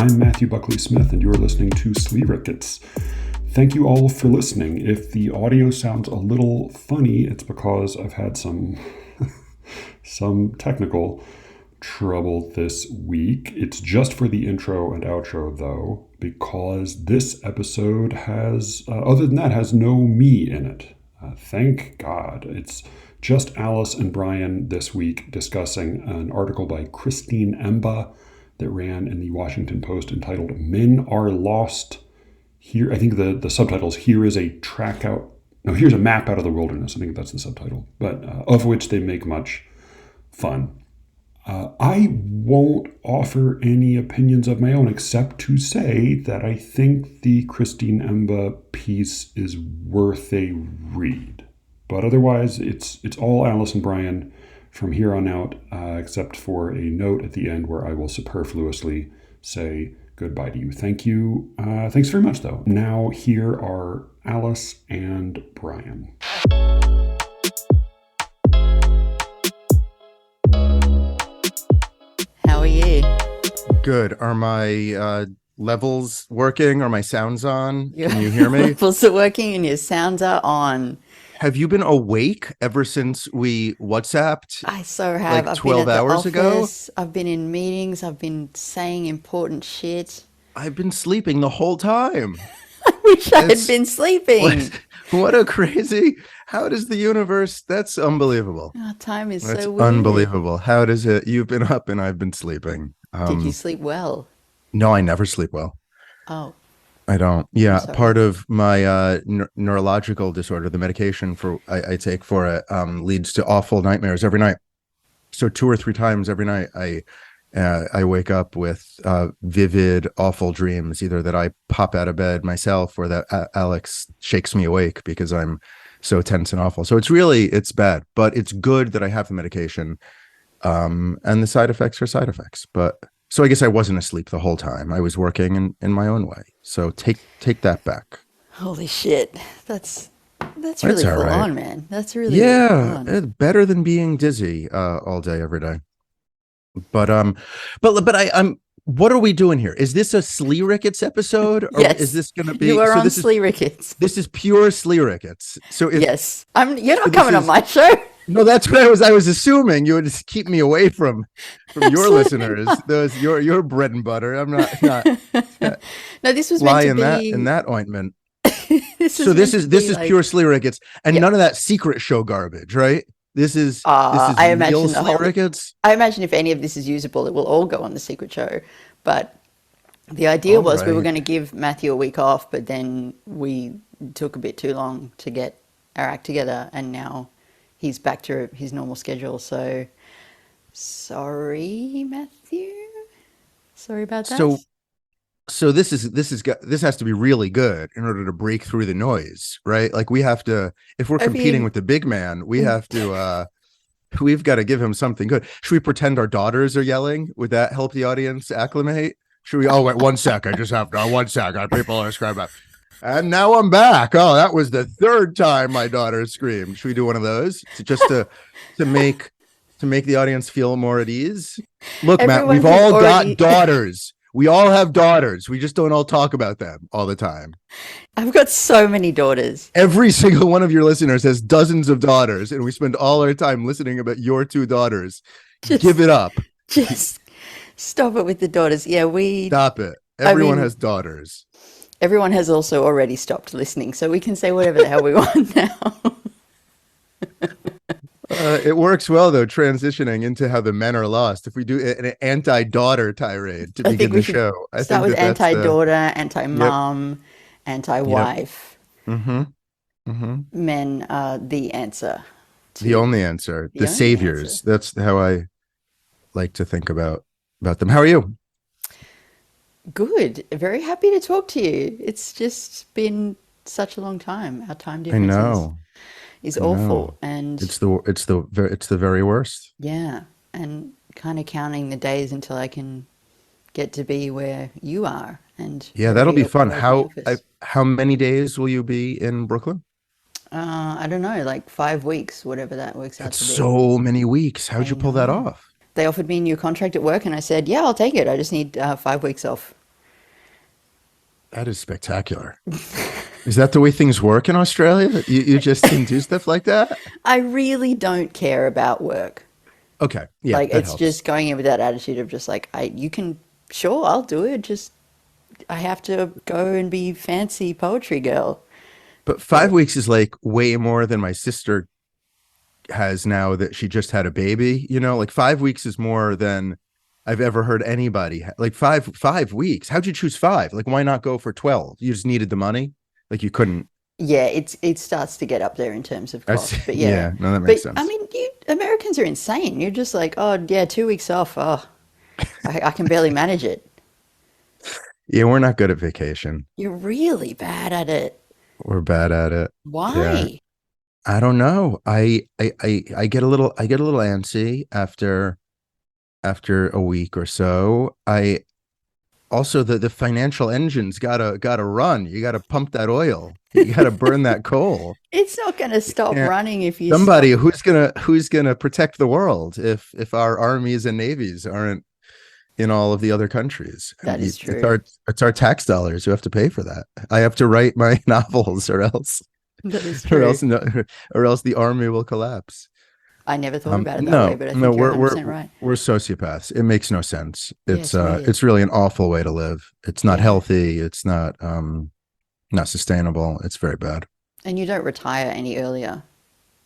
I'm Matthew Buckley Smith, and you're listening to SLEERICKETS. Thank you all for listening. If the audio sounds a little funny, it's because I've had some technical trouble this week. It's just for the intro and outro, though, because this episode has, other than that, has no me in it. Thank God. It's just Alice and Brian this week discussing an article by Christine Emba that ran in the Washington Post entitled "Men Are Lost." Here, I think the subtitle's "Here is a track out." No, here's a map out of the wilderness. I think that's the subtitle, but of which they make much fun. I won't offer any opinions of my own except to say that I think the Christine Emba piece is worth a read. But otherwise, it's all Alice and Brian from here on out, except for a note at the end where I will superfluously say goodbye to you. Thank you. Thanks very much, though. Now, here are Alice and Brian. How are you? Good. Are my levels working? Are my sounds on? Can you hear me? Levels are working and your sounds are on. Have you been awake ever since we WhatsApped? I so have. Like 12 hours ago? I've been in meetings. I've been saying important shit. I've been sleeping the whole time. I wish I had been sleeping. What a crazy... How does the universe... That's unbelievable. Time is That's so weird. unbelievable. How does it... You've been up and I've been sleeping. Did you sleep well? No, I never sleep well. Oh. I don't. Yeah, part of my neurological disorder, the medication I take for it, leads to awful nightmares every night. So 2 or 3 times every night, I wake up with vivid, awful dreams, either that I pop out of bed myself or that Alex shakes me awake because I'm so tense and awful. So it's bad, but it's good that I have the medication, and the side effects are side effects. But so I guess I wasn't asleep the whole time. I was working in my own way. So take that back. Holy shit. That's really full on, man. That's really it's better than being dizzy all day, every day. But I'm what are we doing here? Is this a SLEERICKETS episode? Or yes. Is this going to be? You are on SLEERICKETS. This is pure SLEERICKETS. So yes, you're not coming on my show. No, that's what I was assuming. You would just keep me away from your listeners. Those your bread and butter. I'm not. No, this was meant meant to be in that ointment. this is pure SLEERICKETS, and none of that secret show garbage, right? This is I imagine real SLEERICKETS. I imagine if any of this is usable, it will all go on the secret show. But the idea was we were going to give Matthew a week off, but then we took a bit too long to get our act together, and now he's back to his normal schedule. So sorry, Matthew. Sorry about that. So this has to be really good in order to break through the noise, right? Like we have to, if we're competing with the big man, we have to, we've got to give him something good. Should we pretend our daughters are yelling? Would that help the audience acclimate? Should we? Oh, wait, 1 sec. I just have to, 1 sec. People are screaming. And now I'm back. Oh, that was the 3rd time my daughter screamed. Should we do one of those to make the audience feel more at ease? Look, Matt, we've all got daughters. We all have daughters. We just don't all talk about them all the time. I've got so many daughters. Every single one of your listeners has dozens of daughters, and we spend all our time listening about your 2 daughters. Give it up. Just stop it with the daughters. Yeah, Stop it. Everyone has daughters. Everyone has also already stopped listening, so we can say whatever the hell we want now. It works well, though, transitioning into how the men are lost. If we do an anti-daughter tirade to begin the show. I start with anti-daughter, anti-mom, anti-wife. Yep. Mm-hmm. Men are the answer. The only answer. The saviors. Answer. That's how I like to think about them. How are you? Good. Very happy to talk to you. It's just been such a long time. Our time difference is awful, and it's the very worst. Yeah, and kind of counting the days until I can get to be where you are. And yeah, that'll be fun. How many days will you be in Brooklyn? I don't know, like 5 weeks, whatever that works out to be. That's so many weeks. How'd you pull that off? They offered me a new contract at work, and I said, yeah, I'll take it. I just need 5 weeks off. That is spectacular. Is that the way things work in Australia? You just can do stuff like that? I really don't care about work. Okay. Yeah, Like that it's helps. just going in with that attitude of just like you can, sure, I'll do it. Just I have to go and be fancy poetry girl. But 5 weeks But is like way more than my sister has now that she just had a baby. Like 5 weeks is more than I've ever heard anybody like 5 weeks. How'd you choose 5? Like, why not go for 12? You just needed the money. Like you couldn't. yeah, it starts to get up there in terms of I see. cost. But yeah, Yeah, no, that makes but I sense. mean, you Americans are insane. You're just like, oh yeah, 2 weeks off. Oh, I can barely manage it. Yeah, we're not good at vacation. You're really bad at it. We're bad at it. Yeah. Why? I don't know. I get a little antsy after a week or so. I also the financial engine's gotta run. You gotta pump that oil. You gotta burn that coal. It's not going to stop Yeah. running if you Somebody stop. who's gonna protect the world if our armies and navies aren't in all of the other countries. That is It's true. our tax dollars who have to pay for that. I have to write my novels That is or true. else no, or else the army will collapse. I never thought about it that way, No, but I no, think you're 100% right. we're sociopaths. It makes no sense. Yeah, it's weird. It's really an awful way to live. It's not Yeah. healthy. It's not sustainable. It's very bad. And you don't retire any earlier.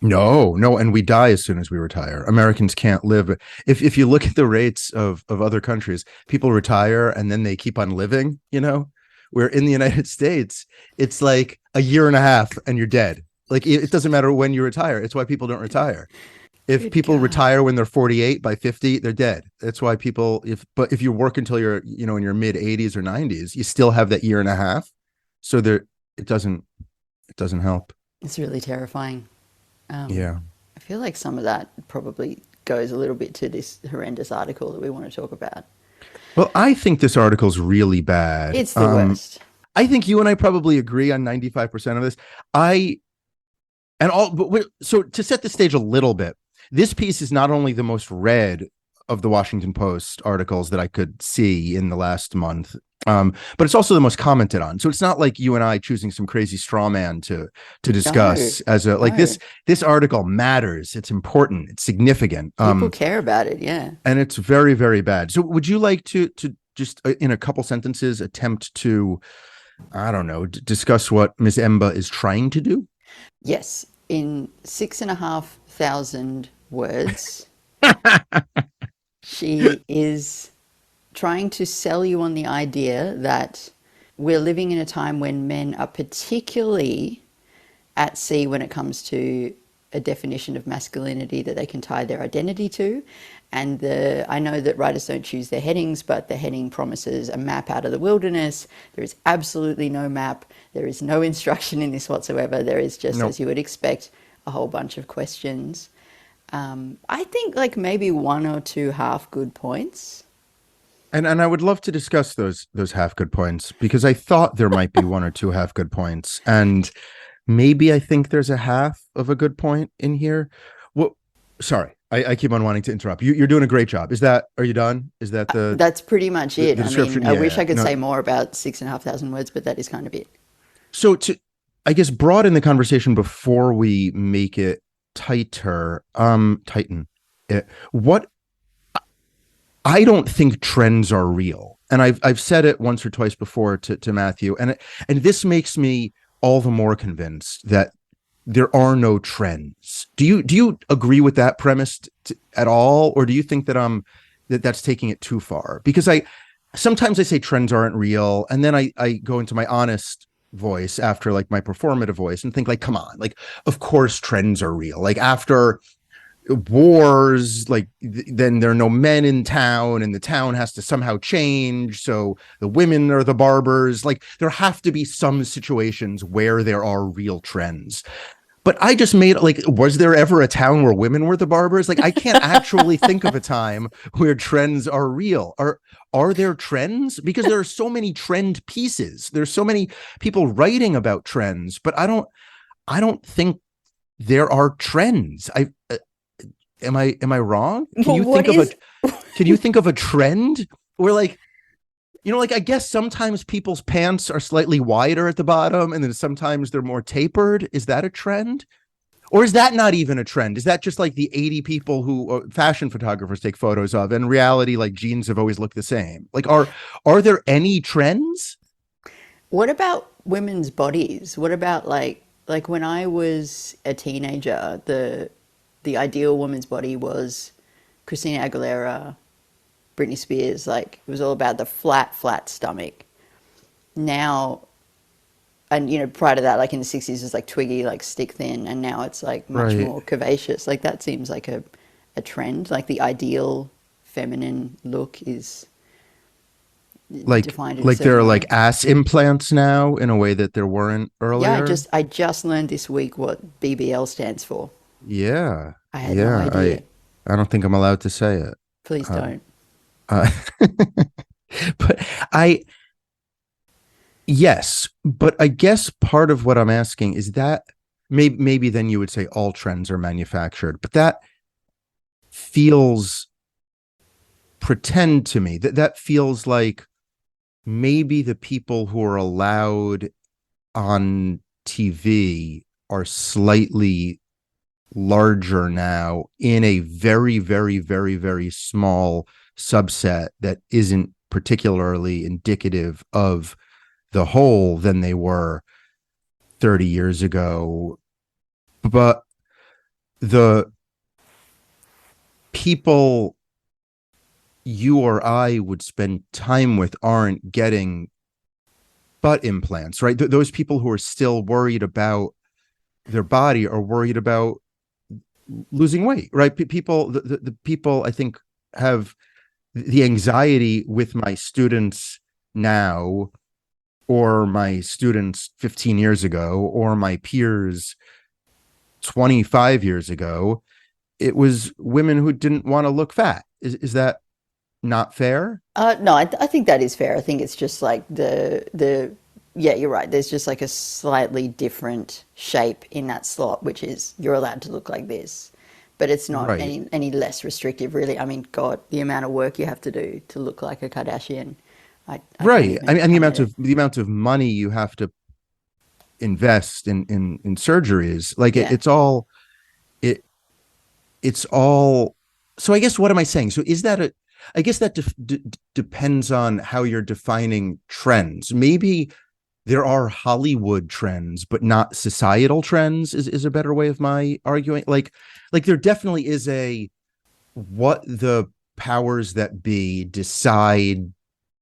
No, no, and we die as soon as we retire. Americans can't live. If you look at the rates of other countries, people retire and then they keep on living, where in the United States, it's like a year and a half and you're dead. Like it doesn't matter when you retire. It's why people don't retire. If Good people God. retire when they're 48, by 50, they're dead. That's why but if you work until you're, in your mid 80s or 90s, you still have that year and a half. So it doesn't help. It's really terrifying. Um, Yeah. I feel like some of that probably goes a little bit to this horrendous article that we want to talk about. Well, I think this article's really bad. It's the worst. I think you and I probably agree on 95% of this. So to set the stage a little bit, this piece is not only the most read of the Washington Post articles that I could see in the last month, but it's also the most commented on. So it's not like you and I choosing some crazy straw man to No, discuss as a like no. this article matters. It's important. It's significant. People care about it, yeah. And it's very, very bad. So would you like to just in a couple sentences attempt to, I don't know, discuss what Ms. Emba is trying to do? Yes, in 6,500 words, she is trying to sell you on the idea that we're living in a time when men are particularly at sea when it comes to a definition of masculinity that they can tie their identity to. And I know that writers don't choose their headings, but the heading promises a map out of the wilderness. There is absolutely no map. There is no instruction in this whatsoever. There is just, No. as you would expect, a whole bunch of questions. I think like maybe one or two half good points. And I would love to discuss those half good points because I thought there might be one or two half good points. And maybe I think there's a half of a good point in here. Well, sorry. I keep on wanting to interrupt. You're doing a great job. Are you done? Is that That's pretty much the it. I description? mean, I Yeah, wish yeah. I could No. say more about 6,500 words, but that is kind of it. So I guess, broaden the conversation before we make it tighter, tighten it. What I don't think trends are real. And I've said it once or twice before to Matthew, and this makes me all the more convinced that there are no trends. Do you agree with that premise at all, or do you think that that's taking it too far? Because sometimes I say trends aren't real, and then I go into my honest voice after like my performative voice and think like, come on, like of course trends are real. Like after wars, like then there are no men in town and the town has to somehow change, so the women are the barbers. Like there have to be some situations where there are real trends. But I just made like, was there ever a town where women were the barbers? Like I can't actually think of a time where trends are real. Are there trends? Because there are so many trend pieces. There's so many people writing about trends, but I don't think there are trends. Am I wrong? Can Well, you think of a trend where like Like I guess sometimes people's pants are slightly wider at the bottom and then sometimes they're more tapered. Is that a trend? Or is that not even a trend? Is that just like the 80 people who fashion photographers take photos of? In reality, like jeans have always looked the same. Like, are there any trends? What about women's bodies? What about like when I was a teenager, the ideal woman's body was Christina Aguilera, Britney Spears. Like it was all about the flat stomach. Now, and prior to that, like in the 60s, it was like twiggy, like stick thin, and now it's like much Right. more curvaceous. Like that seems like a trend. Like the ideal feminine look is Like defined in a like there certain are way. like ass implants now in a way that there weren't Yeah, I earlier. just I just learned this week what BBL stands for. Yeah. I had no Yeah. I idea. I don't think I'm allowed to say it. Please Uh, don't. uh, but I yes, but I guess part of what I'm asking is that maybe then you would say all trends are manufactured, but that feels pretend to me. That feels like maybe the people who are allowed on TV are slightly larger now in a very, very, very, very small subset that isn't particularly indicative of the whole than they were 30 years ago. But the people you or I would spend time with aren't getting butt implants, right? Those people who are still worried about their body are worried about losing weight, right? People, the people I think have the anxiety with my students now, or my students 15 years ago, or my peers 25 years ago. It was women who didn't want to look fat. Is that not fair? No, I think that is fair. I think it's just like the yeah, you're right. There's just like a slightly different shape in that slot, which is you're allowed to look like this, but it's not Right. any less restrictive, really. I mean, God, the amount of work you have to do to look like a Kardashian, I can't Right. I even mean, and come at it. the amount of money you have to invest in surgeries, like Yeah. it it's all. So I guess what am I saying? So is that a? I guess that depends on how you're defining trends. Maybe there are Hollywood trends, but not societal trends. Is a better way of my arguing. Like there definitely is a what the powers that be decide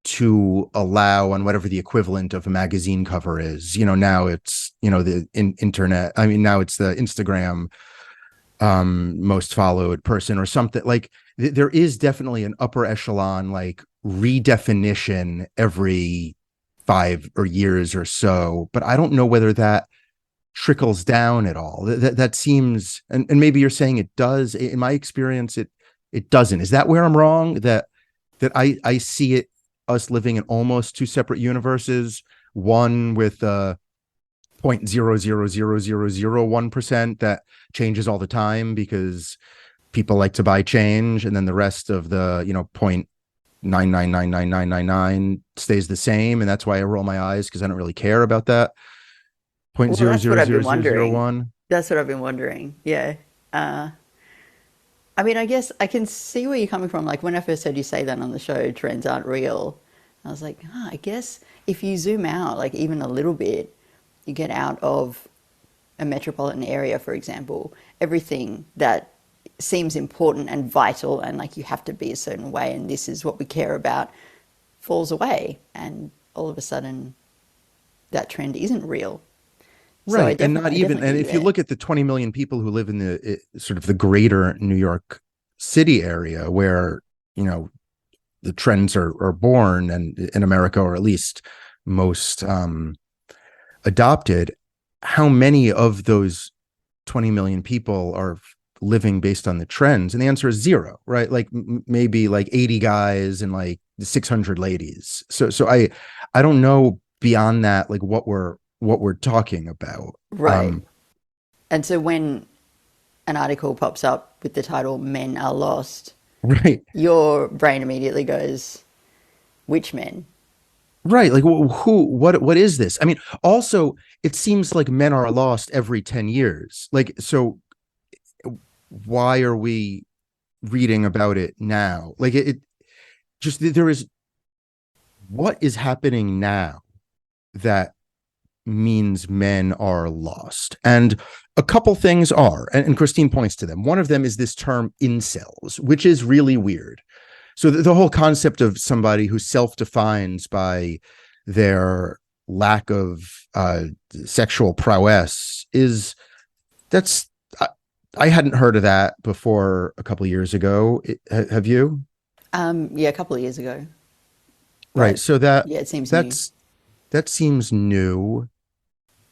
to allow on whatever the equivalent of a magazine cover is. Now it's the internet. I mean, now it's the Instagram most followed person or something. Like there is definitely an upper echelon like redefinition every 5 or years or so, but I don't know whether that trickles down at all. That seems, and maybe you're saying it does. In my experience, it doesn't. Is that where I'm wrong? That I see it, us living in almost two separate universes, one with 0.0000001% that changes all the time because people like to buy change, and then the rest of the 0.9999999 stays the same, and that's why I roll my eyes because I don't really care about that point Well, zero that's what zero I've zero been zero zero wondering. one. That's what I've been wondering. Yeah. Uh, I mean, I guess I can see where you're coming from. Like when I first heard you say that on the show, trends aren't real. I was like, I guess if you zoom out, like even a little bit, you get out of a metropolitan area, for example, everything that seems important and vital and like you have to be a certain way and this is what we care about falls away. And all of a sudden, that trend isn't real. So Right, and not I even, definitely and get you if you there. look at the 20 million people who live in the sort of the greater New York City area where the trends are born, and in America, or at least most adopted, how many of those 20 million people are living based on the trends? And the answer is zero, right? Like maybe like 80 guys and like 600 ladies. So I don't know beyond that, like what we're talking about. Right. And so when an article pops up with the title Men Are Lost, Right. your brain immediately goes, which men? Right. Like what is this? I mean, also, it seems like men are lost every 10 years. Like, so why are we reading about it now? Like it just, there is, what is happening now that means men are lost? And a couple things are, and Christine points to them. One of them is this term incels, which is really weird. So the whole concept of somebody who self-defines by their lack of sexual prowess is, that's, I hadn't heard of that before a couple of years ago. Have you? Yeah, a couple of years ago, Right. but So yeah, it seems new. that's that seems new.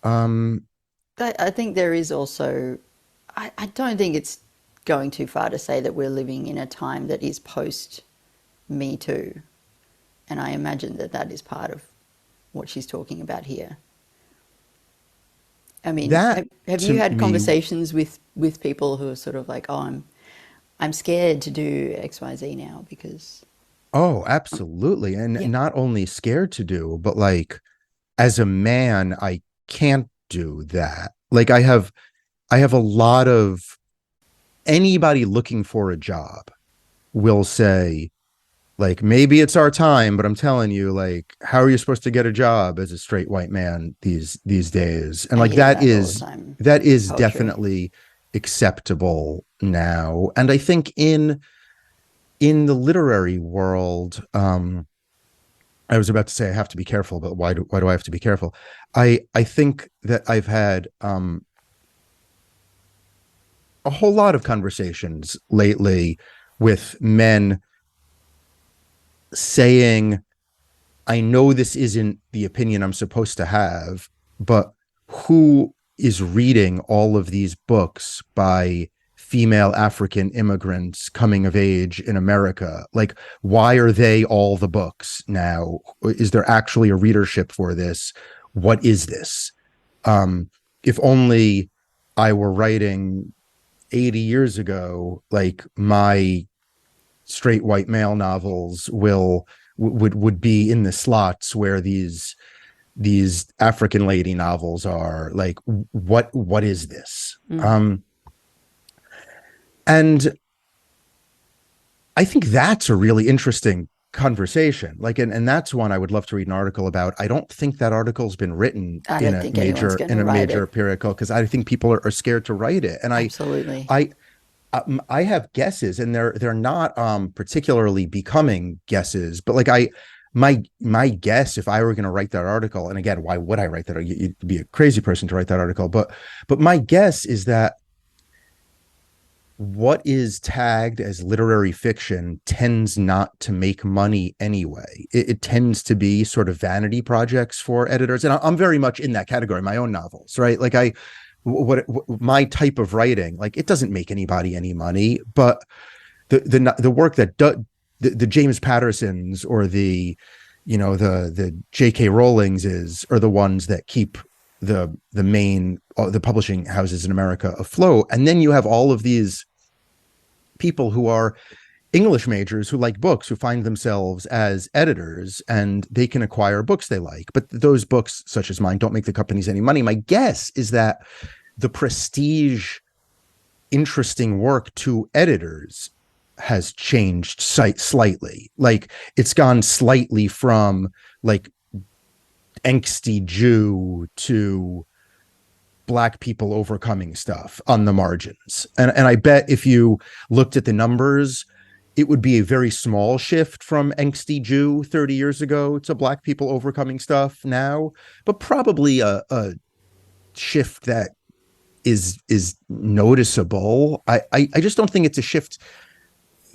Um, I think there is also, I don't think it's going too far to say that we're living in a time that is post Me Too. And I imagine that that is part of what she's talking about here. I mean, that have you to had me, conversations with people who are sort of like, oh, I'm scared to do X, Y, Z now because, oh, absolutely. And yeah, not only scared to do, but like as a man, I can't do that. Like I have a lot of, anybody looking for a job will say, like, maybe it's our time, but I'm telling you, like, how are you supposed to get a job as a straight white man these days? And I like hear that all the time that in is poetry. definitely acceptable now. And I think in the literary world, I was about to say I have to be careful, but why do I have to be careful? I think that I've had a whole lot of conversations lately with men saying, I know this isn't the opinion I'm supposed to have, but who is reading all of these books by female African immigrants coming of age in America? Like, why are they all the books now? Is there actually a readership for this? What is this? If only I were writing 80 years ago, like my straight white male novels would be in the slots where these African lady novels are. Like, what is this? And I think that's a really interesting conversation. Like, and that's one I would love to read an article about. I don't think that article's been written I don't think anyone's going in to a write major it. periodical, because I think people are scared to write it. And Absolutely. I I have guesses, and they're not particularly becoming guesses, but like my guess, if I were going to write that article, and again, why would I write that? You'd be a crazy person to write that article, but my guess is that what is tagged as literary fiction tends not to make money anyway. It tends to be sort of vanity projects for editors, and I'm very much in that category. My own novels, right? Like what my type of writing, like it doesn't make anybody any money, but the work that the James Pattersons or the J.K. Rowlings are the ones that keep the main the publishing houses in America afloat. And then you have all of these people who are English majors who like books, who find themselves as editors, and they can acquire books they like. But those books, such as mine, don't make the companies any money. My guess is that the prestige, interesting work to editors has changed slightly. Like it's gone slightly from like angsty Jew to Black people overcoming stuff on the margins. And I bet if you looked at the numbers, it would be a very small shift from angsty Jew 30 years ago to Black people overcoming stuff now, but probably a shift that is noticeable. I just don't think it's a shift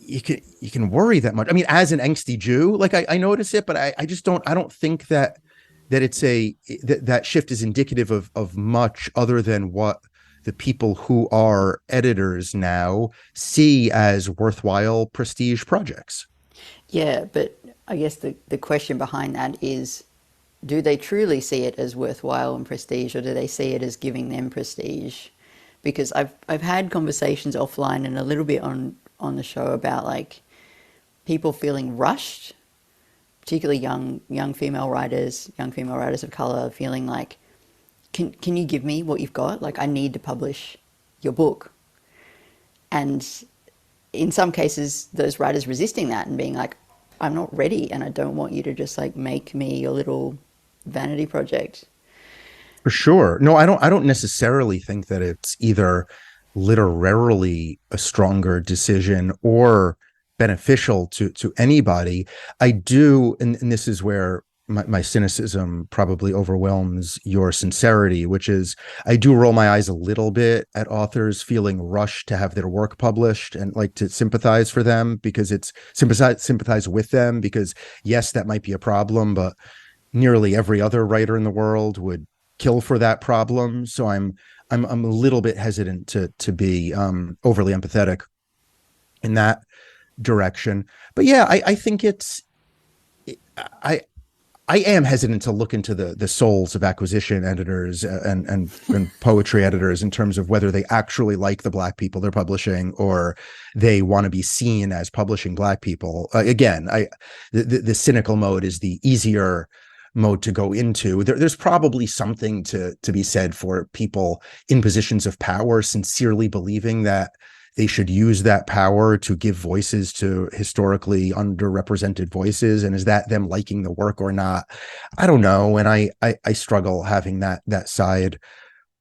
you can worry that much. I mean, as an angsty Jew, like I notice it, but I just don't think that it's that shift is indicative of much other than what the people who are editors now see as worthwhile prestige projects. Yeah, but I guess the question behind that is, do they truly see it as worthwhile and prestige, or do they see it as giving them prestige? Because I've had conversations offline and a little bit on the show about like people feeling rushed particularly young female writers of color, feeling like, can you give me what you've got? Like, I need to publish your book. And in some cases, those writers resisting that and being like, I'm not ready, and I don't want you to just like make me your little vanity project. For sure. No, I don't necessarily think that it's either literarily a stronger decision or beneficial to anybody. I do, and this is where my cynicism probably overwhelms your sincerity, which is I do roll my eyes a little bit at authors feeling rushed to have their work published and like to sympathize for them because it's sympathize with them because yes, that might be a problem, but nearly every other writer in the world would kill for that problem. So I'm a little bit hesitant to be overly empathetic in that direction. But yeah, I think I am hesitant to look into the souls of acquisition editors and poetry editors in terms of whether they actually like the Black people they're publishing or they want to be seen as publishing Black people. Again, the cynical mode is the easier mode to go into. There's probably something to be said for people in positions of power sincerely believing that they should use that power to give voices to historically underrepresented voices. And is that them liking the work or not? I don't know. And I struggle having that side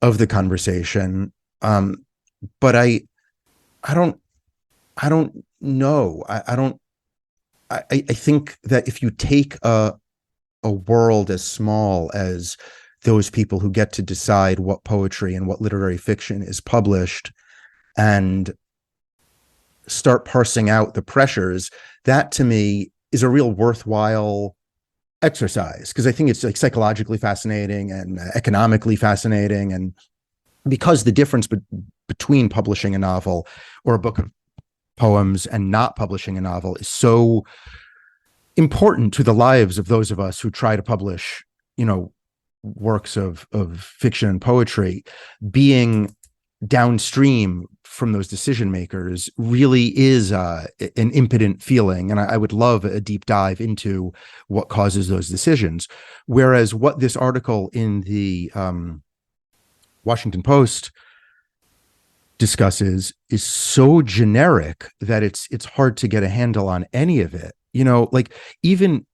of the conversation. But I don't know. I think that if you take a world as small as those people who get to decide what poetry and what literary fiction is published and start parsing out the pressures, that to me is a real worthwhile exercise because I think it's like psychologically fascinating and economically fascinating. And because the difference between publishing a novel or a book of poems and not publishing a novel is so important to the lives of those of us who try to publish, works of fiction and poetry, being downstream from those decision makers really is an impotent feeling. And I would love a deep dive into what causes those decisions. Whereas what this article in the Washington Post discusses is so generic that it's hard to get a handle on any of it. Like even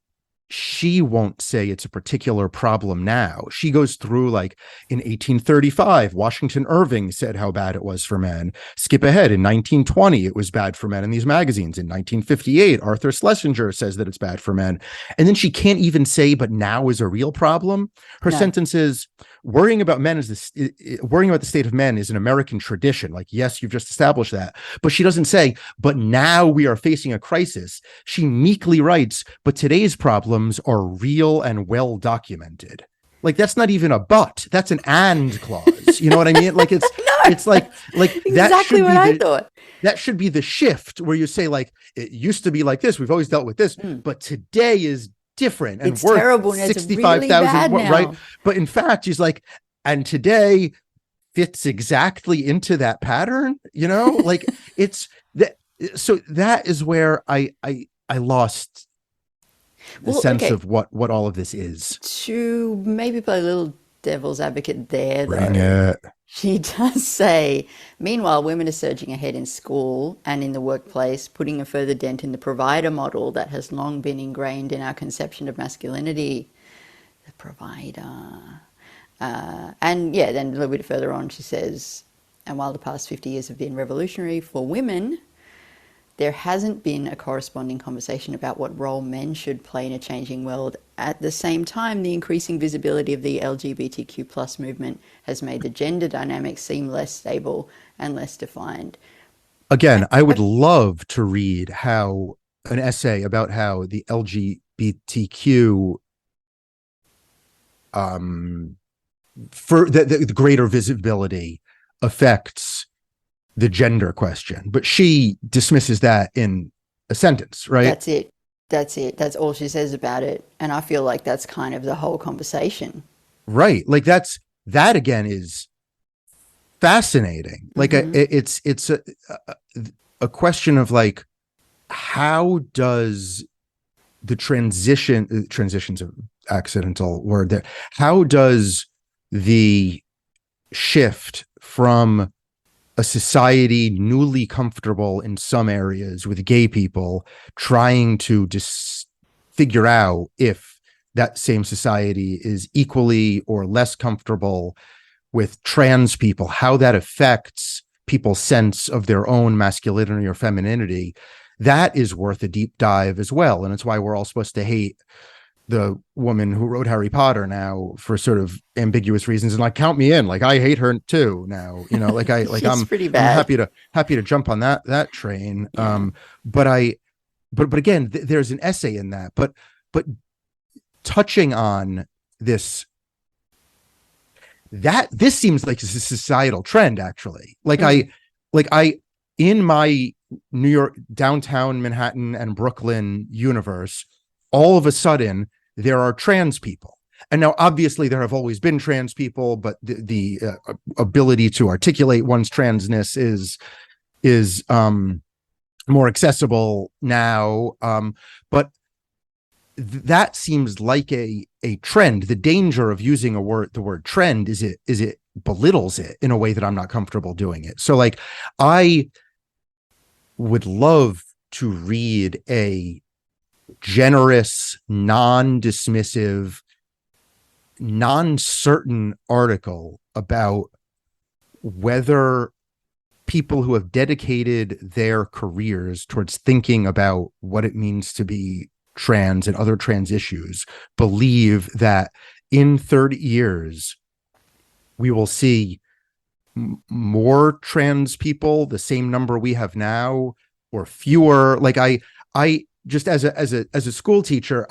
she won't say it's a particular problem now. She goes through like in 1835, Washington Irving said how bad it was for men. Skip ahead, in 1920, it was bad for men in these magazines. In 1958, Arthur Schlesinger says that it's bad for men. And then she can't even say, but now is a real problem. Her sentence is, worrying about the state of men is an American tradition. Like, yes, you've just established that. But she doesn't say, but now we are facing a crisis. She meekly writes, but today's problems are real and well documented. Like, that's not even a but. That's an and clause. You know what I mean? Like, it's like exactly what I thought. That should be the shift where you say, like, it used to be like this. We've always dealt with this, but today is different and it's terrible and 65,000 really right? But in fact, she's like, and today fits exactly into that pattern, like it's that. So that is where I lost the sense of what all of this is. To maybe play a little devil's advocate there, though. Bring it. She does say, meanwhile, women are surging ahead in school and in the workplace, putting a further dent in the provider model that has long been ingrained in our conception of masculinity. The provider. And yeah, then a little bit further on, she says, and while the past 50 years have been revolutionary for women, there hasn't been a corresponding conversation about what role men should play in a changing world. At the same time, the increasing visibility of the LGBTQ plus movement has made the gender dynamics seem less stable and less defined. Again, I would love to read an essay about how the LGBTQ for the greater visibility affects the gender question, but she dismisses that in a sentence, right? That's it. That's all she says about it. And I feel like that's kind of the whole conversation. Right. Like that again is fascinating. Like it's a question of like, how does the transition's an accidental word there. How does the shift from a society newly comfortable in some areas with gay people trying to just figure out if that same society is equally or less comfortable with trans people, how that affects people's sense of their own masculinity or femininity, that is worth a deep dive as well. And it's why we're all supposed to hate the woman who wrote Harry Potter now for sort of ambiguous reasons, and like, count me in, like I hate her too now, you know, like I'm pretty bad. I'm happy to jump on that train. Yeah. But again, there's an essay in that, but touching on this, that this seems like a societal trend, actually. Like I in my New York, downtown Manhattan and Brooklyn universe, all of a sudden there are trans people. And now obviously there have always been trans people, but the ability to articulate one's transness is more accessible now. But that seems like a trend. The danger of using the word trend is it belittles it in a way that I'm not comfortable doing it. So like, I would love to read a generous, non-dismissive, non-certain article about whether people who have dedicated their careers towards thinking about what it means to be trans and other trans issues believe that in 30 years we will see more trans people, the same number we have now, or fewer. Like I just as a school teacher,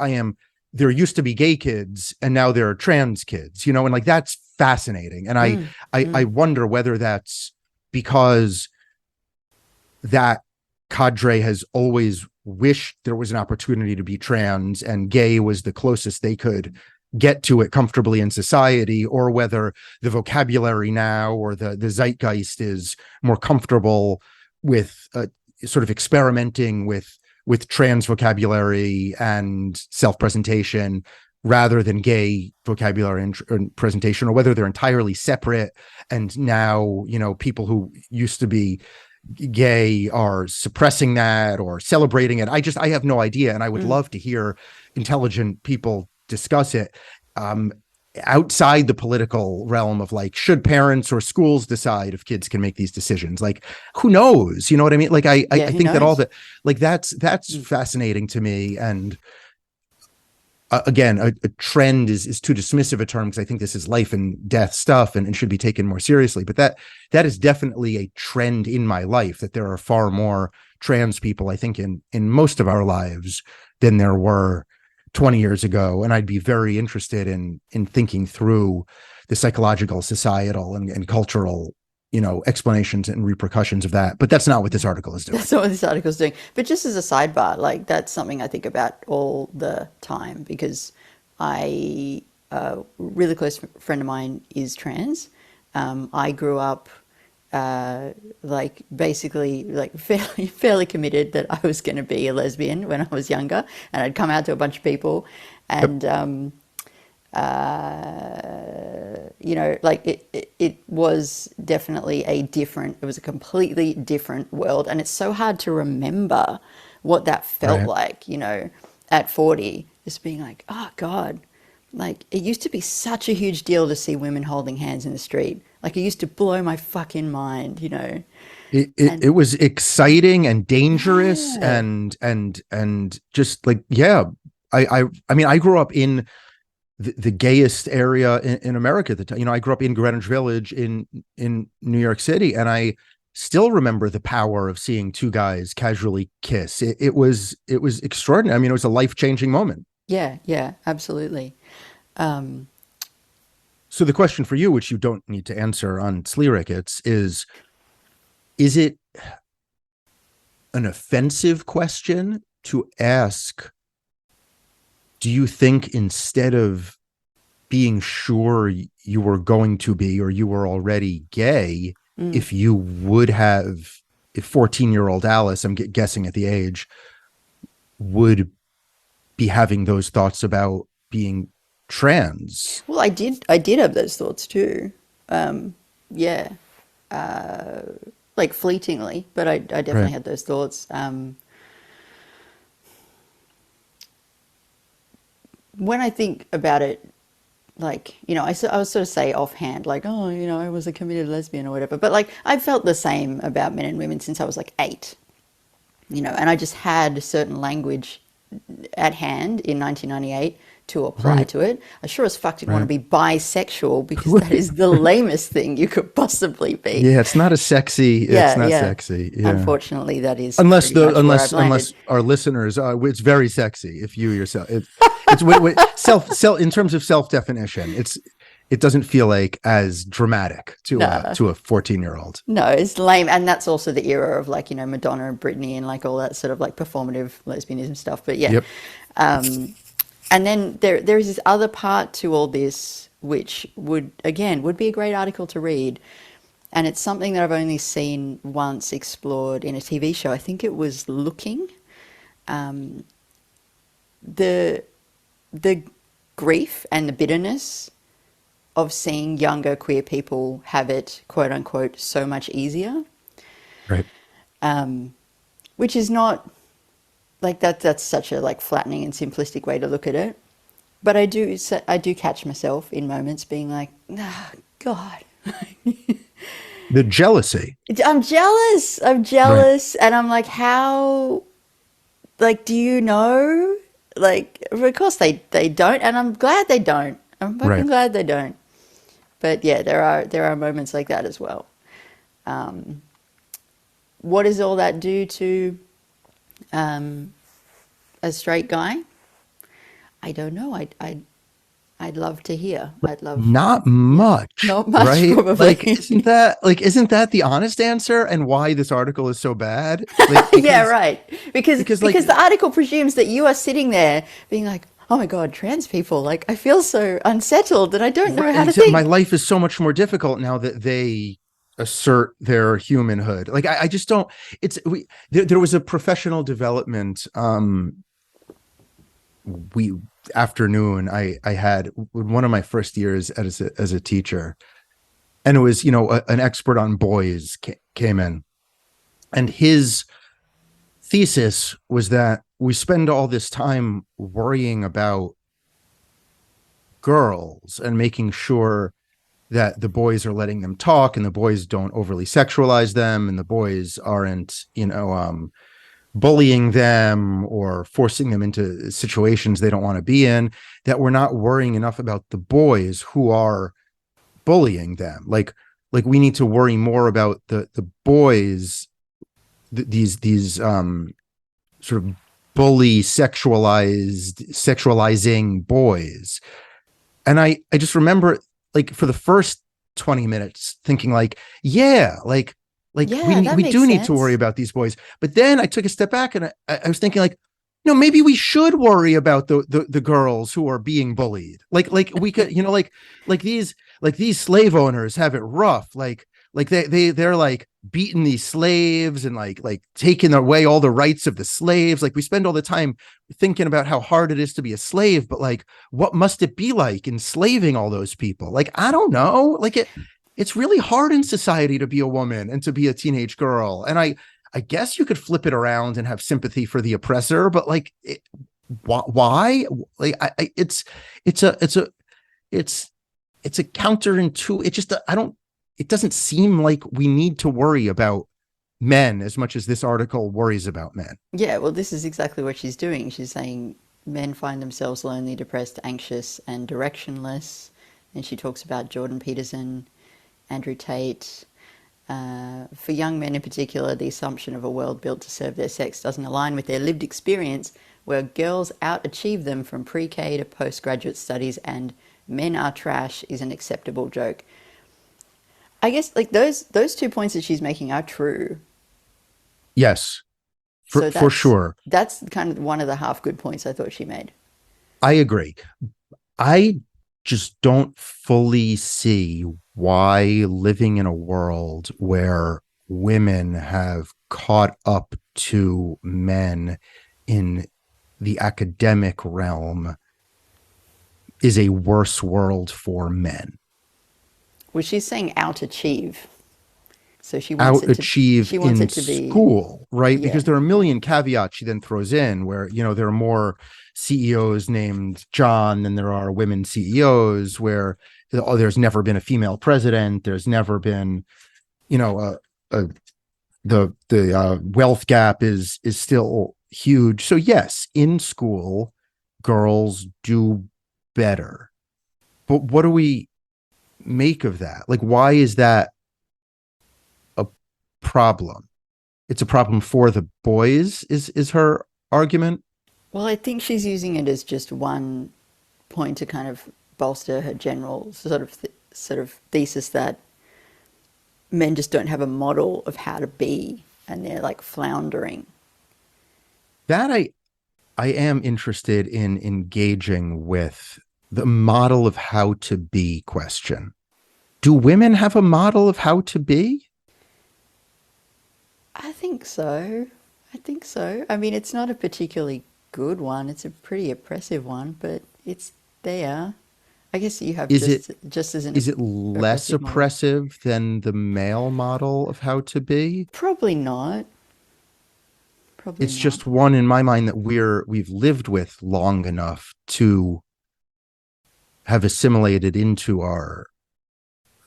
there used to be gay kids and now there are trans kids, you know, and like that's fascinating. And I wonder whether that's because that cadre has always wished there was an opportunity to be trans and gay was the closest they could get to it comfortably in society, or whether the vocabulary now or the zeitgeist is more comfortable with sort of experimenting with trans vocabulary and self-presentation rather than gay vocabulary and presentation, or whether they're entirely separate. And now, you know, people who used to be gay are suppressing that or celebrating it. I have no idea. And I would love to hear intelligent people discuss it outside the political realm of like, should parents or schools decide if kids can make these decisions? Like, who knows? You know what I mean? Like, I think that all that, like, that's fascinating to me. And again, a trend is too dismissive a term, because I think this is life and death stuff and should be taken more seriously. But that is definitely a trend in my life, that there are far more trans people, I think, in most of our lives than there were 20 years ago. And I'd be very interested in thinking through the psychological, societal, and cultural, you know, explanations and repercussions of that. But that's not what this article is doing. That's not what this article is doing. But just as a sidebar, like, that's something I think about all the time, because a really close friend of mine is trans. I grew up like basically like fairly committed that I was going to be a lesbian when I was younger, and I'd come out to a bunch of people, and you know, like it was definitely it was a completely different world, and it's so hard to remember what that felt like, you know, at 40, just being like, oh God, like it used to be such a huge deal to see women holding hands in the street. Like, it used to blow my fucking mind, you know. It was exciting and dangerous, and just like, yeah. I mean, I grew up in the gayest area in America at the time. You know, I grew up in Greenwich Village in New York City, and I still remember the power of seeing two guys casually kiss. It was extraordinary. I mean, it was a life-changing moment. Yeah, absolutely. So the question for you, which you don't need to answer on SLEERICKETS, is it an offensive question to ask, do you think instead of being sure you were going to be, or you were already gay, if 14-year-old Alice, I'm guessing at the age, would be having those thoughts about being trans. Well, I did have those thoughts too. Yeah, like fleetingly, but I definitely Right. had those thoughts. When I think about it, like, I was sort of say offhand, like, oh, I was a committed lesbian or whatever. But like, I felt the same about men and women since I was like 8, and I just had certain language at hand in 1998 to apply Right. to it. I sure as fuck didn't want to Right. be bisexual because that is the lamest thing you could possibly be. Yeah, it's not a sexy. It's Yeah, not yeah. sexy. Yeah. Unfortunately, that is Unless pretty much where I've landed. unless our listeners, it's very sexy if you yourself, it's self in terms of self definition. It doesn't feel like as dramatic to No, a 14-year-old. no, it's lame. And that's also the era of like, Madonna and Britney and like all that sort of like performative lesbianism stuff. But yeah. Yep. And then there is this other part to all this, which would be a great article to read. And it's something that I've only seen once explored in a TV show. I think it was Looking. The the grief and the bitterness of seeing younger queer people have it, quote unquote, so much easier, Right. which is not like that. That's such a like flattening and simplistic way to look at it. But I do catch myself in moments being like, oh, God. The jealousy. I'm jealous. I'm Right. jealous. And I'm like, how, like, do you know? Like, of course they don't. And I'm glad they don't. I'm fucking Right. glad they don't. But yeah, there are moments like that as well. What does all that do to a straight guy? I don't know. I'd love to hear. I'd love Not much. not much Right. probably. Like, isn't that the honest answer and why this article is so bad? Like, Yeah, right. Because like, the article presumes that you are sitting there being like, oh my God, trans people. Like, I feel so unsettled and I don't know how to think. my life is so much more difficult now that they assert their humanhood. Like, I just don't. There was a professional development afternoon I had one of my first years as a teacher, and it was an expert on boys came in, and his thesis was that we spend all this time worrying about girls and making sure that the boys are letting them talk and the boys don't overly sexualize them and the boys aren't bullying them or forcing them into situations they don't want to be in, that we're not worrying enough about the boys who are bullying them. Like we need to worry more about the boys, these sort of bully sexualizing boys. And I just remember, like, for the first 20 minutes thinking like, yeah, like Yeah, we makes do need to sense. worry about these boys. But then I took a step back and I was thinking like, no, maybe we should worry about the girls who are being bullied. Like we could, like these slave owners have it rough. Like they're like beating these slaves and like taking away all the rights of the slaves. Like, we spend all the time thinking about how hard it is to be a slave, but like, what must it be like enslaving all those people? Like, I don't know. Like, it's really hard in society to be a woman and to be a teenage girl. And I guess you could flip it around and have sympathy for the oppressor, but like, why? Like, it's a counterintuitive. It just, it doesn't seem like we need to worry about men as much as this article worries about men. Yeah, well, this is exactly what she's doing. She's saying men find themselves lonely, depressed, anxious, and directionless. And she talks about Jordan Peterson, Andrew Tate. For young men in particular, the assumption of a world built to serve their sex doesn't align with their lived experience, where girls out-achieve them from pre-K to postgraduate studies, and men are trash is an acceptable joke. I guess like those 2 points that she's making are true. Yes, So for sure. That's kind of one of the half good points I thought she made. I agree. I just don't fully see why living in a world where women have caught up to men in the academic realm is a worse world for men. Well, she's saying out achieve. So Out-achieve she wants in it to be, school, right? yeah, Because there are a yeah. million caveats she then throws in where, there are more CEOs named John than there are women CEOs, where there's never been a female president. There's never been, a the wealth gap is still huge. So yes, in school, girls do better. But what do we make of that? Like, why is that a problem? It's a problem for the boys, is her argument. Well, I think she's using it as just one point to kind of bolster her general sort of thesis that men just don't have a model of how to be, and they're like floundering. That I am interested in engaging with the model of how to be question. Do women have a model of how to be? I think so. I think so. I mean, it's not a particularly good one. It's a pretty oppressive one, but it's there. I guess you have Is it just as an is it less oppressive model. oppressive than the male model of how to be? Probably not. Probably It's not. just one in my mind that we've lived with long enough to have assimilated into our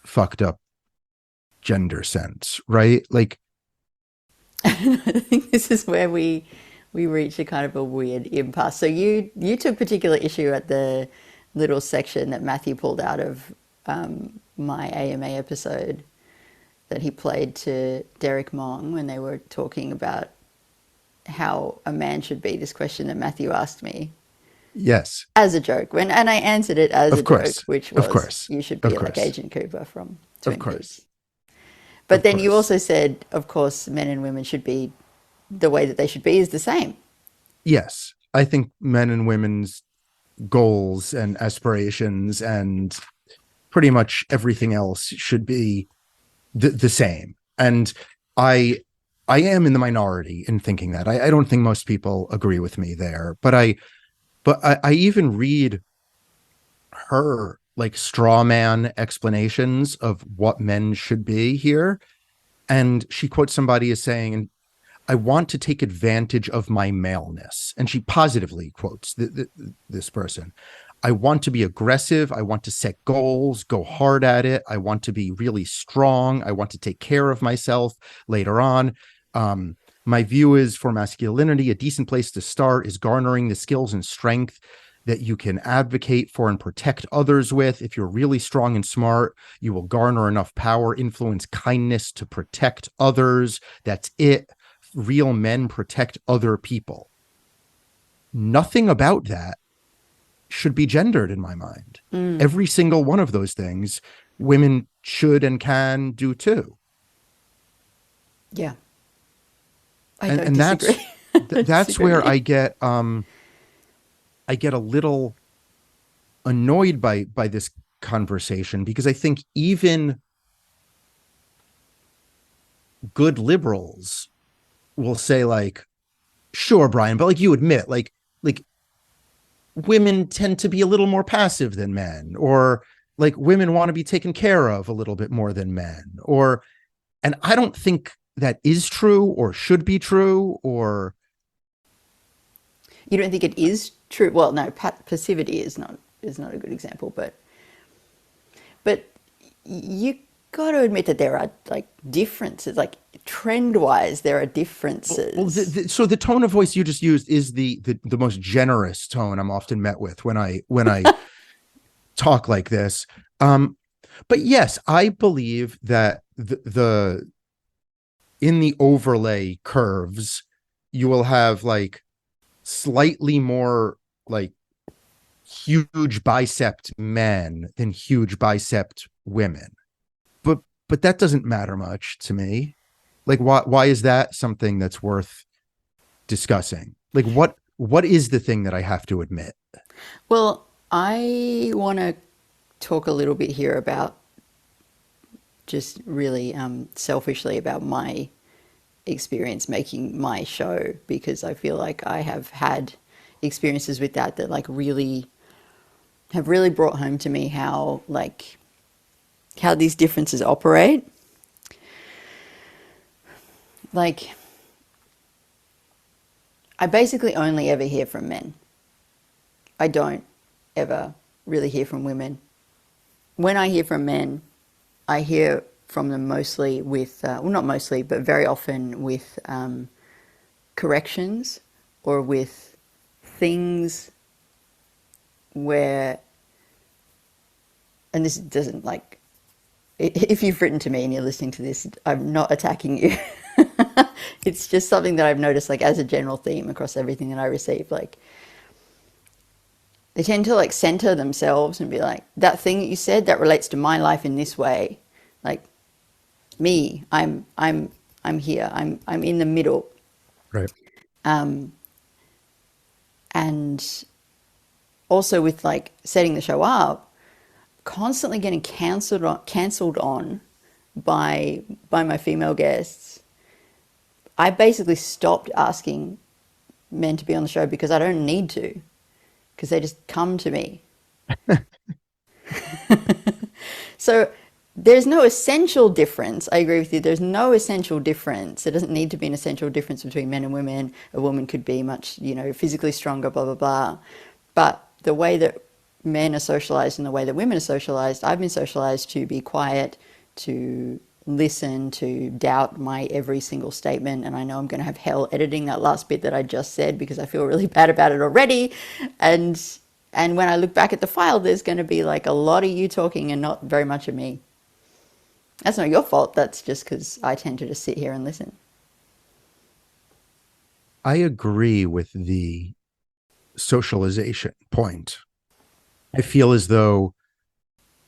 fucked up gender sense, right? Like, I think this is where we reach a kind of a weird impasse. So you took particular issue at the little section that Matthew pulled out of my AMA episode that he played to Derek Mong when they were talking about how a man should be. This question that Matthew asked me yes, as a joke, and I answered it as a of joke, course, which of was course, you should of be like course, Agent Cooper from of Twin course, Peaks. But of then you course. also said, of course, men and women should be the way that they should be is the same. Yes, I think men and women's goals and aspirations and pretty much everything else should be the same. And I I am in the minority in thinking that. I don't think most people agree with me there, but I even read her like straw man explanations of what men should be here. And she quotes somebody as saying, and I want to take advantage of my maleness. And she positively quotes this person. I want to be aggressive. I want to set goals, go hard at it. I want to be really strong. I want to take care of myself later on. My view is for masculinity, a decent place to start is garnering the skills and strength that you can advocate for and protect others with. If you're really strong and smart, you will garner enough power, influence, kindness to protect others. That's it. Real men protect other people. Nothing about that should be gendered in my mind. Every single one of those things women should and can do too. Yeah, I And don't and that's disagree. I don't that's disagree where with you. I get a little annoyed by this conversation, because I think even good liberals will say like, sure, Brian, but like you admit, like women tend to be a little more passive than men, or like women want to be taken care of a little bit more than men, or, and I don't think that is true or should be true, or You don't think it is true? Well, no, passivity is not a good example, but you got to admit that there are like differences, like trend wise, there are differences. so the tone of voice you just used is the most generous tone I'm often met with when I talk like this. But yes, I believe that the in the overlay curves, you will have like slightly more like huge bicep men than huge bicep women. But that doesn't matter much to me. Like, why is that something that's worth discussing? Like, what is the thing that I have to admit? Well, I want to talk a little bit here about just really selfishly about my experience making my show, because I feel like I have had experiences with that like really have really brought home to me how these differences operate. Like, I basically only ever hear from men. I don't ever really hear from women. When I hear from men, I hear from them mostly with, well, not mostly, but very often with corrections or with things where, and this doesn't like, if you've written to me and you're listening to this, I'm not attacking you. It's just something that I've noticed, like, as a general theme across everything that I receive. Like, they tend to like center themselves and be like, that thing that you said that relates to my life in this way. Like, me, I'm here. I'm in the middle. Right. And also with like setting the show up, constantly getting cancelled on by my female guests. I basically stopped asking men to be on the show because I don't need to, because they just come to me. So there's no essential difference. I agree with you. There's no essential difference. There doesn't need to be an essential difference between men and women. A woman could be much, physically stronger, blah, blah, blah. But the way that men are socialized and the way that women are socialized, I've been socialized to be quiet, to listen, to doubt my every single statement. And I know I'm going to have hell editing that last bit that I just said because I feel really bad about it already. And when I look back at the file, there's going to be like a lot of you talking and not very much of me. That's not your fault. That's just because I tend to just sit here and listen. I agree with the socialization point. I feel as though,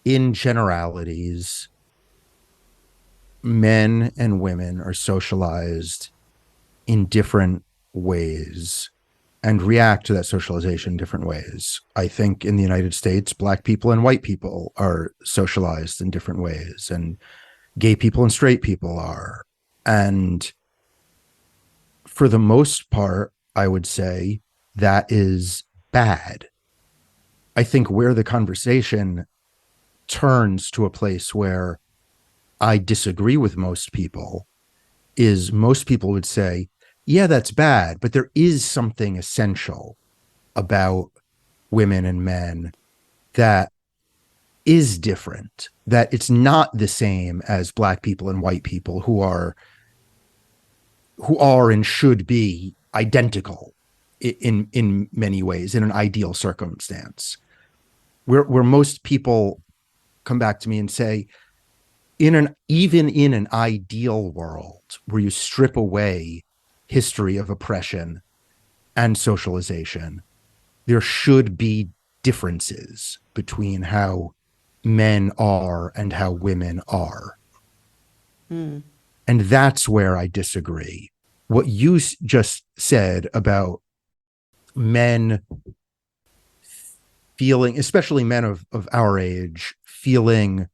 in generalities, men and women are socialized in different ways and react to that socialization in different ways. I think in the United States, Black people and white people are socialized in different ways, and gay people and straight people are. And for the most part, I would say that is bad. I think where the conversation turns to a place where I disagree with most people is most people would say, yeah, that's bad, but there is something essential about women and men that is different, that it's not the same as Black people and white people who are and should be identical in many ways, in an ideal circumstance. Where most people come back to me and say, even in an ideal world where you strip away history of oppression and socialization, there should be differences between how men are and how women are. And that's where I disagree. What you just said about men feeling, especially men of our age, feeling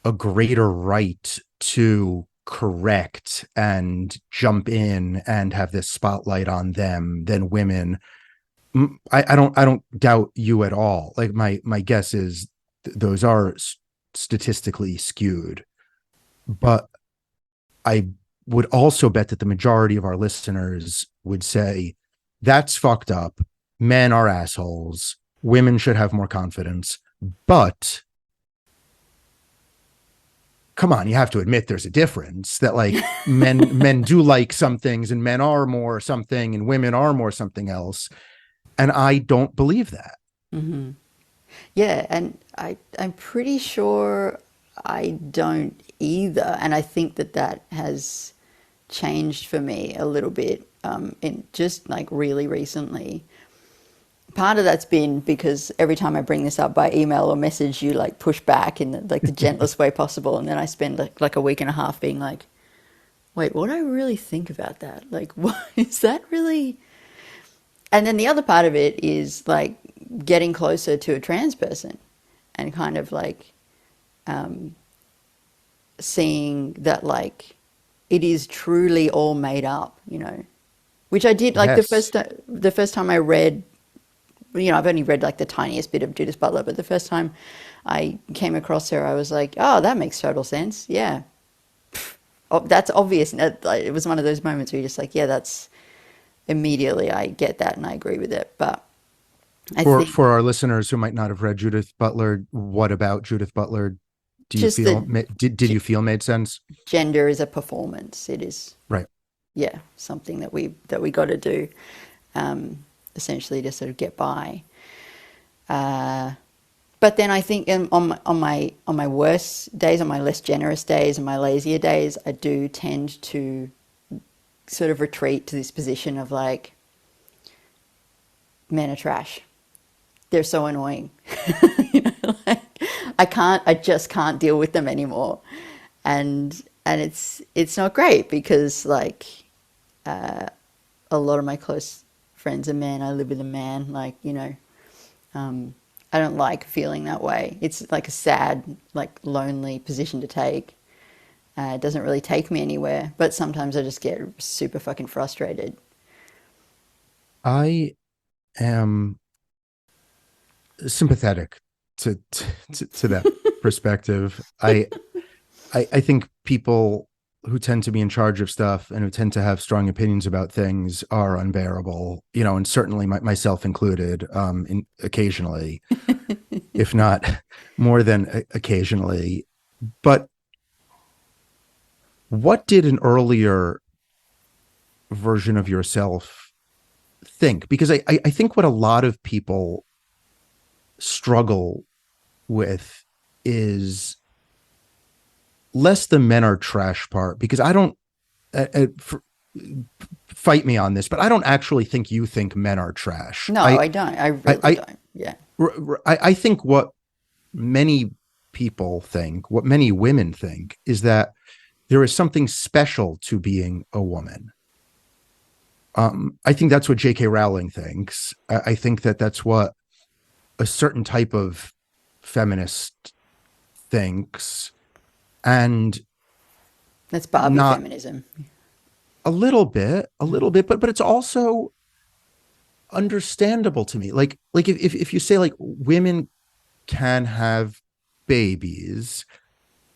a greater right to correct and jump in and have this spotlight on them than women. I don't doubt you at all. Like my guess is those are statistically skewed, but I would also bet that the majority of our listeners would say that's fucked up. Men are assholes. Women should have more confidence, but come on, you have to admit there's a difference, that like men do like some things and men are more something and women are more something else. And I don't believe that. Mm-hmm. Yeah, and I'm pretty sure I don't either. And I think that has changed for me a little bit in just like really recently. Part of that's been because every time I bring this up by email or message, you like push back in the gentlest way possible. And then I spend like a week and a half being like, wait, what do I really think about that? Like, what is that really? And then the other part of it is like getting closer to a trans person and kind of like seeing that like it is truly all made up, which I did like Yes. the first time I read. I've only read like the tiniest bit of Judith Butler, but the first time I came across her, I was like, oh, that makes total sense. Yeah, oh, that's obvious. It was one of those moments where you're just like, yeah, that's immediately I get that and I agree with it. But I think For our listeners who might not have read Judith Butler, what about Judith Butler do you just feel the did you feel made sense? gender is a performance. It is, Right. yeah, something that we got to do, essentially to sort of get by. But then I think on my worst days, on my less generous days, and my lazier days, I do tend to sort of retreat to this position of like, men are trash. They're so annoying. Like, I just can't deal with them anymore, and it's not great because like a lot of my close friends are men. I live with a man. Like I don't like feeling that way. It's like a sad, like lonely position to take. It doesn't really take me anywhere, but sometimes I just get super fucking frustrated. I am sympathetic to that perspective. I think people who tend to be in charge of stuff and who tend to have strong opinions about things are unbearable, and certainly myself included, occasionally, if not more than occasionally. But what did an earlier version of yourself think? Because I think what a lot of people struggle with is less the men are trash part, because I don't fight me on this, but I don't actually think you think men are trash. No, I don't. I really I, don't. Yeah. I think what many people think, what many women think, is that there is something special to being a woman. I think that's what J.K. Rowling thinks. I think that that's what a certain type of feminist thinks, and That's Barbie not feminism. a little bit, but it's also understandable to me. Like if you say like women can have babies,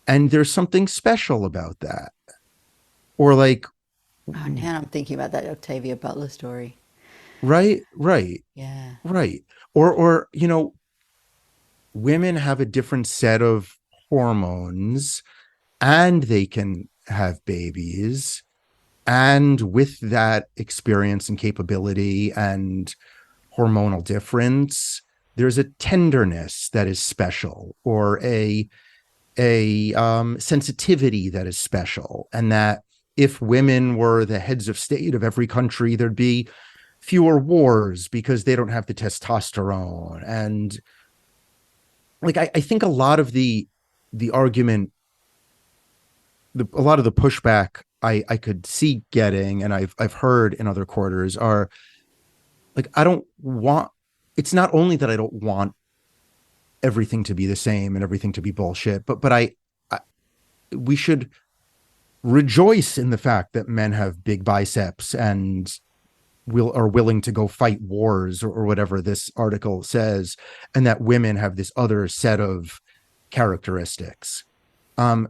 and there's something special about that, or like Oh, now I'm thinking about that Octavia Butler story. right, right, Yeah. right, or women have a different set of hormones, and they can have babies, and with that experience and capability and hormonal difference, there's a tenderness that is special, or a sensitivity that is special, and that if women were the heads of state of every country, there'd be fewer wars because they don't have the testosterone. And like I think a lot of the argument, a lot of the pushback I could see getting, and I've heard in other quarters, are like, I don't want, it's not only that I don't want everything to be the same and everything to be bullshit, but I we should rejoice in the fact that men have big biceps and are willing to go fight wars, or whatever this article says, and that women have this other set of characteristics. And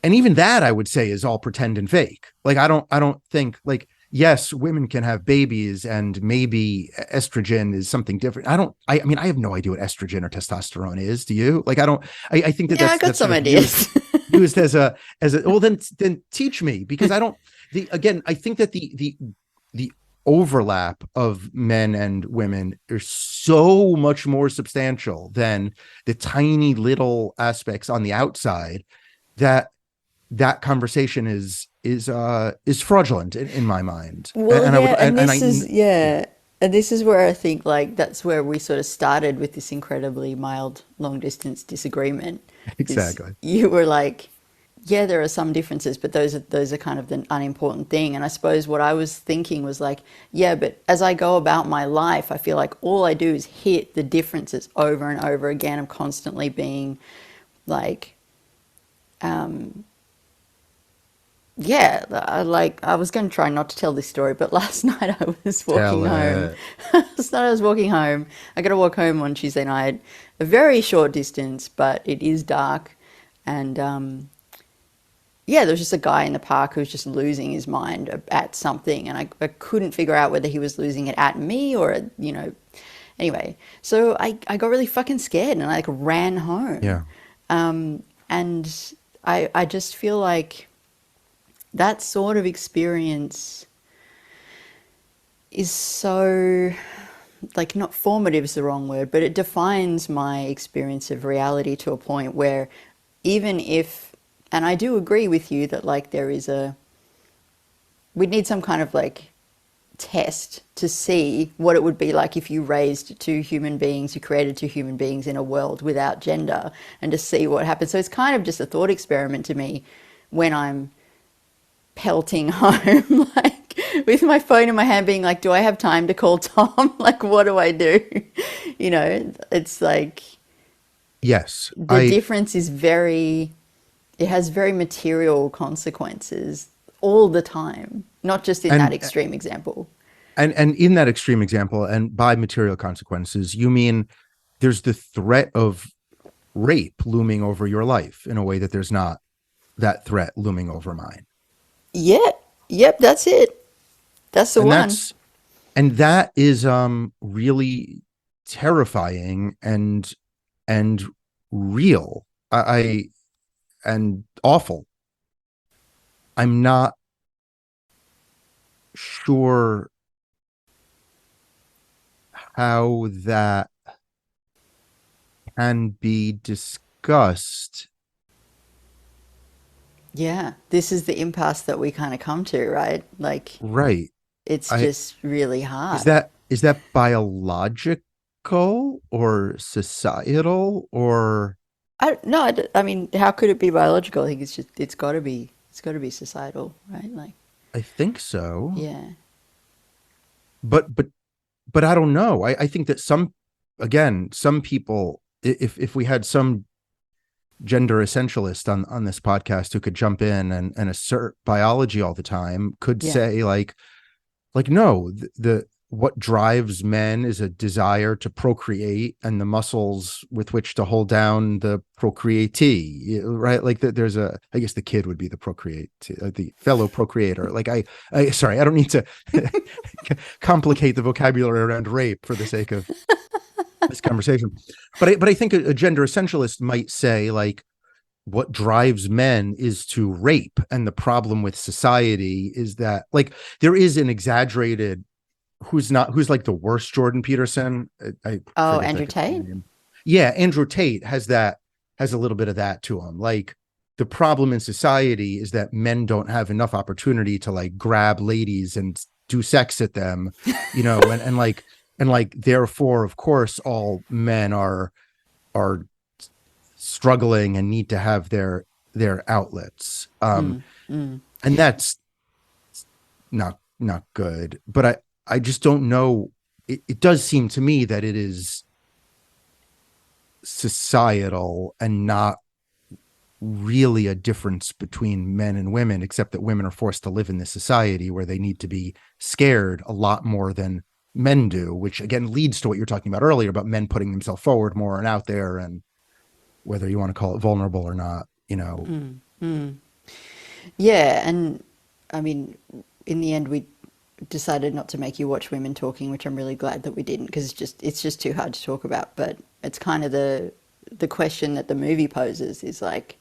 even that, I would say, is all pretend and fake. Like I don't think, like, yes, women can have babies, and maybe estrogen is something different. I mean, I have no idea what estrogen or testosterone is. Do you? Like, I think that Yeah, I got that's some sort of ideas. used as a well, then teach me, because I don't, again, I think that the overlap of men and women is so much more substantial than the tiny little aspects on the outside, that conversation is fraudulent in my mind. Well, And I would, yeah, and and this I, is yeah, yeah, and this is where I think like that's where we sort of started with this incredibly mild long distance disagreement. Is exactly. you were like, yeah, there are some differences, but those are kind of the unimportant thing. And I suppose what I was thinking was like, yeah, but as I go about my life, I feel like all I do is hit the differences over and over again. I'm constantly being like yeah, I was going to try not to tell this story, but last night I was walking Tell home. it. Last night I was walking home. I got to walk home on Tuesday night, a very short distance, but it is dark, and yeah, there was just a guy in the park who was just losing his mind at something, and I couldn't figure out whether he was losing it at me or Anyway, so I got really fucking scared and I like ran home, Yeah. and I just feel like that sort of experience is so, like, not formative is the wrong word, but it defines my experience of reality to a point where even if, and I do agree with you that like we'd need some kind of like test to see what it would be like if you raised two human beings, you created two human beings in a world without gender, and to see what happens. So it's kind of just a thought experiment to me when I'm pelting home, like with my phone in my hand, being like, do I have time to call Tom? Like, what do I do? It's like Yes. the difference is it has very material consequences all the time, not just in that and extreme example. and in that extreme example, and by material consequences, you mean there's the threat of rape looming over your life in a way that there's not that threat looming over mine. Yeah, yep, that's it. That's the And one. that is really terrifying and real. I and awful. I'm not sure how that can be discussed. Yeah, this is the impasse that we kind of come to, right? Like, Right. it's I just really is hard. that biological or societal or I no, I mean, how could it be biological? I think it's got to be societal, right? Like, I think so. yeah, But but I don't know. I think that some people, if we had some gender essentialist on this podcast who could jump in and assert biology all the time, could yeah. say like no, the what drives men is a desire to procreate and the muscles with which to hold down the procreatee, right? Like there's I guess the kid would be the procreate, the fellow procreator. Like I sorry, I don't need to complicate the vocabulary around rape for the sake of this conversation, but I think a gender essentialist might say like what drives men is to rape, and the problem with society is that like there is an exaggerated who's like the worst Jordan Peterson. I Oh, forget Andrew that guy's Tate? name. Yeah, Andrew Tate has a little bit of that to him. Like the problem in society is that men don't have enough opportunity to like grab ladies and do sex at them, and therefore, of course, all men are struggling and need to have their outlets. And that's not good. But I just don't know. It does seem to me that it is societal and not really a difference between men and women, except that women are forced to live in this society where they need to be scared a lot more than men do, which again leads to what you're talking about earlier about men putting themselves forward more and out there, and whether you want to call it vulnerable or not. Yeah, and I mean, in the end, we decided not to make you watch women talking, which I'm really glad that we didn't, because it's just too hard to talk about. But it's kind of the question that the movie poses is like,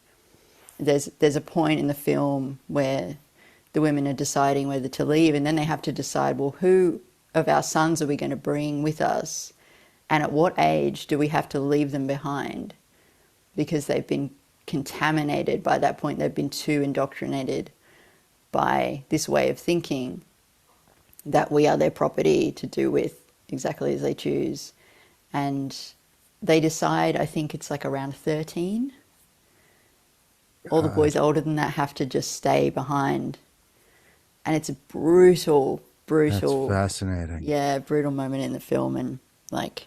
there's a point in the film where the women are deciding whether to leave, and then they have to decide, well, who of our sons are we going to bring with us, and at what age do we have to leave them behind, because they've been contaminated by that point. They've been too indoctrinated by this way of thinking that we are their property to do with exactly as they choose. And they decide, I think it's like around 13. All the boys older than that have to just stay behind. And it's a brutal, That's brutal, fascinating. yeah, brutal moment in the film. And like,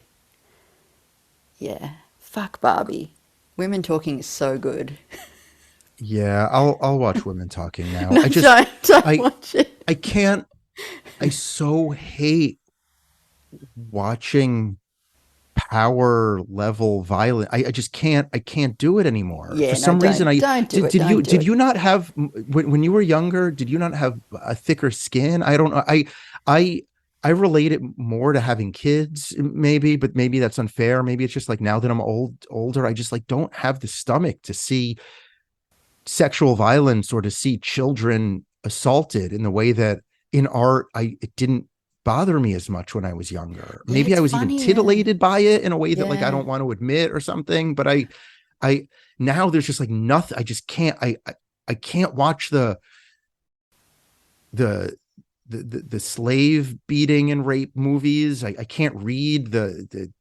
yeah, fuck Barbie. Women talking is so good. Yeah, I'll watch women talking now. No, don't I watch it. I can't. I so hate watching power level violence. I just can't. I can't do it anymore. For Yeah, no, some reason, I don't do did. it. Don't do Did it. you not have when you were younger? Did you not have a thicker skin? I don't know. I I relate it more to having kids, maybe, but maybe that's unfair. Maybe it's just like now that I'm older, I just like don't have the stomach to see sexual violence or to see children assaulted in the way that in art it didn't bother me as much when I was younger. Yeah, Maybe it's I was even funny. Yeah. titillated by it in a way that like I Yeah. don't want to admit or something, but I now there's just like nothing. I just can't I can't watch the the slave beating and rape movies. I can't read the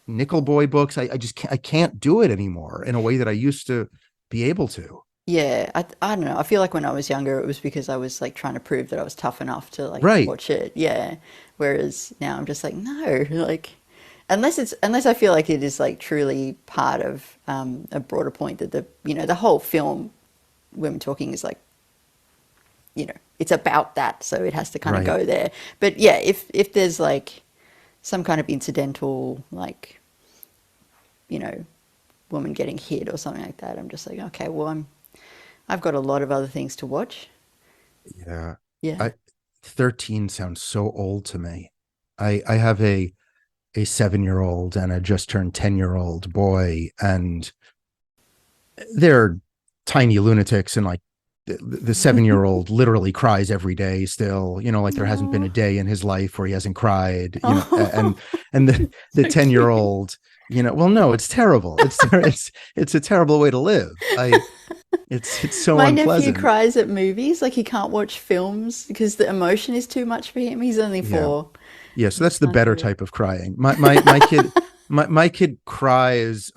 Nickel Boy books. I just can't, I can't do it anymore in a way that I used to be able to. Yeah, I don't know. I feel like when I was younger, it was because I was like trying to prove that I was tough enough to like Right. watch it. Yeah. Whereas now I'm just like, no, like unless I feel like it is like truly part of a broader point that the whole film women talking is like, it's about that, so it has to kind of Right. go there. But yeah, if there's like some kind of incidental like, you know, woman getting hit or something like that, I'm just like, okay, well, I've got a lot of other things to watch. Yeah. Yeah. I 13 sounds so old to me. I have a 7-year old and a just turned 10-year-old boy, and they're tiny lunatics, and like the 7-year old literally cries every day still, you know, like there hasn't been a Oh, day in his life where he hasn't cried, you know, oh, and the so cute. 10-year old, you know, well, no, it's terrible. It's a terrible way to live. It's so My nephew unpleasant. cries at movies, like he can't watch films because the emotion is too much for him. He's only Yeah. 4. Yeah, so He that's the can't better do it. type of crying. My kid my kid cries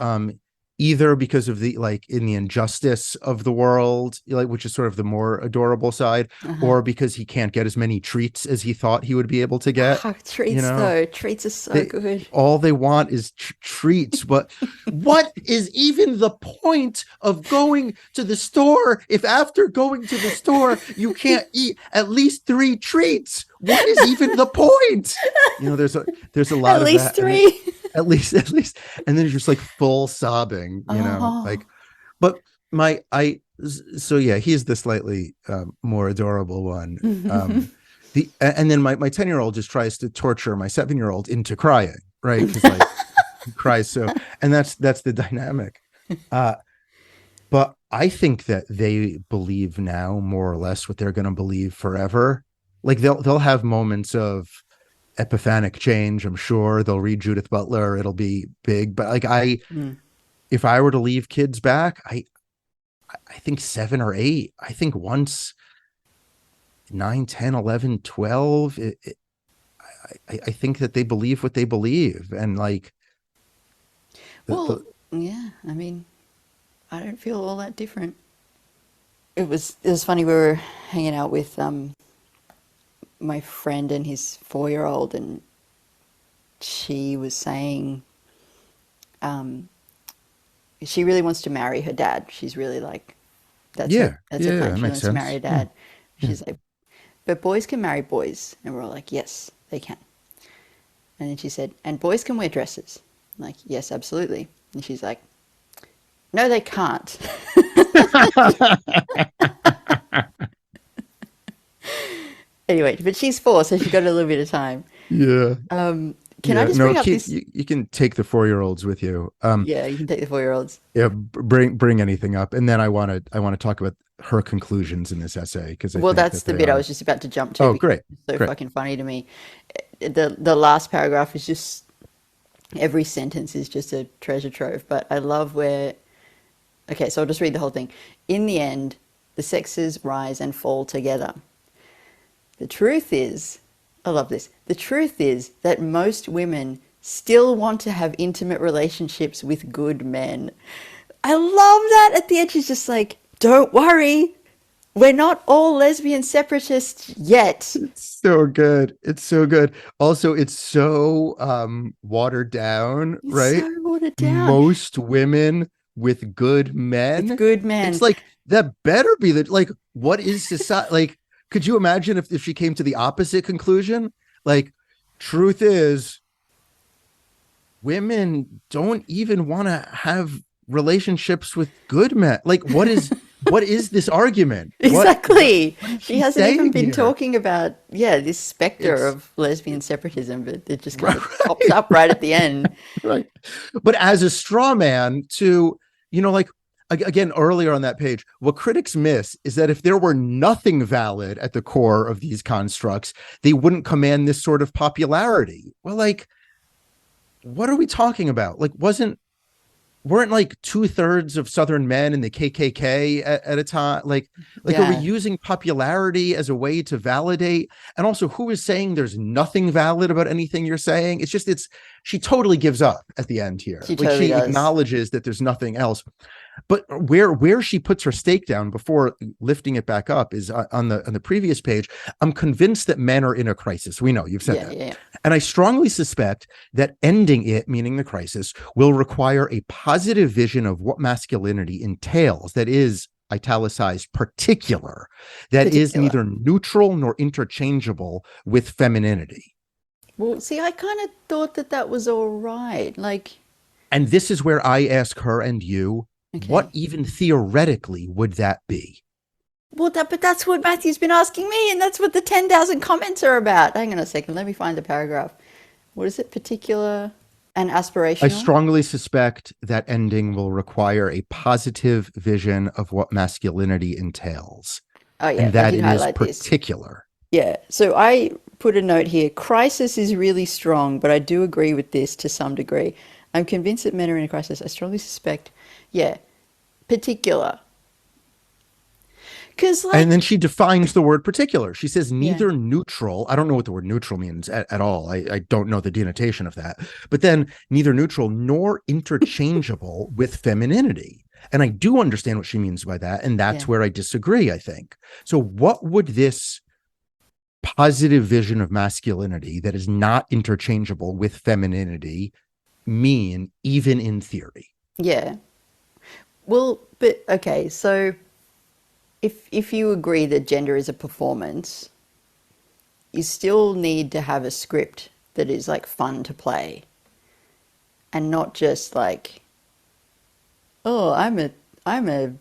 either because of the like in the injustice of the world, like which is sort of the more adorable side, Uh-huh. or because he can't get as many treats as he thought he would be able to get, Ah, you treats know. though. Treats are so They good. all they want is treats, but what is even the point of going to the store if after going to the store you can't eat at least 3 treats? What is even the point? You know, there's a At lot of least that, and then 3. at least, and then you're just like full sobbing, you know, Oh. like. But my I so yeah, he's the slightly more adorable one. And then my 10-year-old just tries to torture my 7-year-old into crying, right? Because like he cries so, and that's the dynamic. Uh, but I think that they believe now more or less what they're going to believe forever. Like they'll have moments of epiphanic change. I'm sure they'll read Judith Butler. It'll be big. But like Mm. if I were to leave kids back, I think 7 or 8. I think once 9, 10, 11, 12. I think that they believe what they believe, and like Well, the yeah, I mean, I don't feel all that different. It was funny, we were hanging out with my friend and his 4-year-old, and she was saying um she really wants to marry her dad. She's really like yeah, that's her yeah, plan. that She makes wants to marry sense. her Yeah, dad. yeah. She's like, but boys can marry boys. And we're all like, yes, they can. And then she said, and boys can wear dresses. I'm like, yes, absolutely. And she's like, no, they can't. Anyway, but she's 4, so she's got a little bit of time. Yeah, Can I yeah. just No, bring up keep this? you can take the 4-year-olds with you. Yeah, you can take the 4-year-olds. Yeah, bring anything up, and then I want to talk about her conclusions in this essay because I Well, think that's that the they bit I are. was just about to jump to Oh, because great, it's so great. fucking funny to me. The last paragraph is just every sentence is just a treasure trove. But I love where. Okay, so I'll just read the whole thing. In the end, the sexes rise and fall together. The truth is, I love this. The truth is that most women still want to have intimate relationships with good men. I love that. At the end, she's just like, don't worry. We're not all lesbian separatists yet. It's so good. It's so good. Also, it's so watered down, It's right? so watered down. Most women with good men. With good men. It's like, that better be the, like, what is society? Like, could you imagine if she came to the opposite conclusion? Like, truth is, women don't even want to have relationships with good men. Like, what is this argument? Exactly. She hasn't even been here? talking about, this specter of lesbian separatism, but it just kind of pops up right at the end. Right. But as a straw man to, like, again, earlier on that page, what critics miss is that if there were nothing valid at the core of these constructs, they wouldn't command this sort of popularity. Well, like, what are we talking about? Like, weren't like 2/3 of Southern men in the KKK at a time? Like, are we using popularity as a way to validate? And also, who is saying there's nothing valid about anything you're saying? It's just, she totally gives up at the end here. She totally does. Acknowledges that there's nothing else. But where she puts her stake down before lifting it back up is on the previous page. I'm convinced that men are in a crisis. We know you've said that. Yeah. And I strongly suspect that ending it, meaning the crisis, will require a positive vision of what masculinity entails. That is, italicized, particular. That is neither neutral nor interchangeable with femininity. Well, see, I kind of thought that was all right. Like, and this is where I ask her and you, what even theoretically would that be? Well, but that's what Matthew's been asking me, and that's what the 10,000 comments are about. Hang on a second. Let me find the paragraph. What is it? Particular and aspirational? I strongly suspect that ending will require a positive vision of what masculinity entails. Oh, yeah. And that it is particular. This. Yeah. So I put a note here. Crisis is really strong, but I do agree with this to some degree. I'm convinced that men are in a crisis. I strongly suspect, particular. And then she defines the word particular. She says neither neutral. I don't know what the word neutral means at all. I don't know the denotation of that. But then neither neutral nor interchangeable with femininity. And I do understand what she means by that. And that's where I disagree, I think. So what would this positive vision of masculinity that is not interchangeable with femininity mean, even in theory? Yeah. Well, but okay, so if you agree that gender is a performance, you still need to have a script that is like fun to play, and not just like, oh, I'm a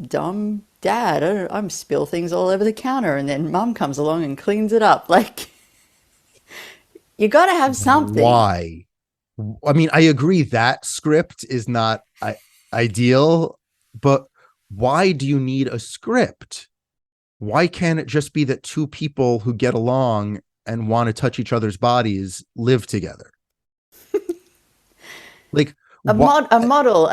dumb dad. I'm spill things all over the counter, and then mum comes along and cleans it up. Like, you got to have something. Why? I mean, I agree that script is not ideal, but why do you need a script? Why can't it just be that two people who get along and want to touch each other's bodies live together? Like a model,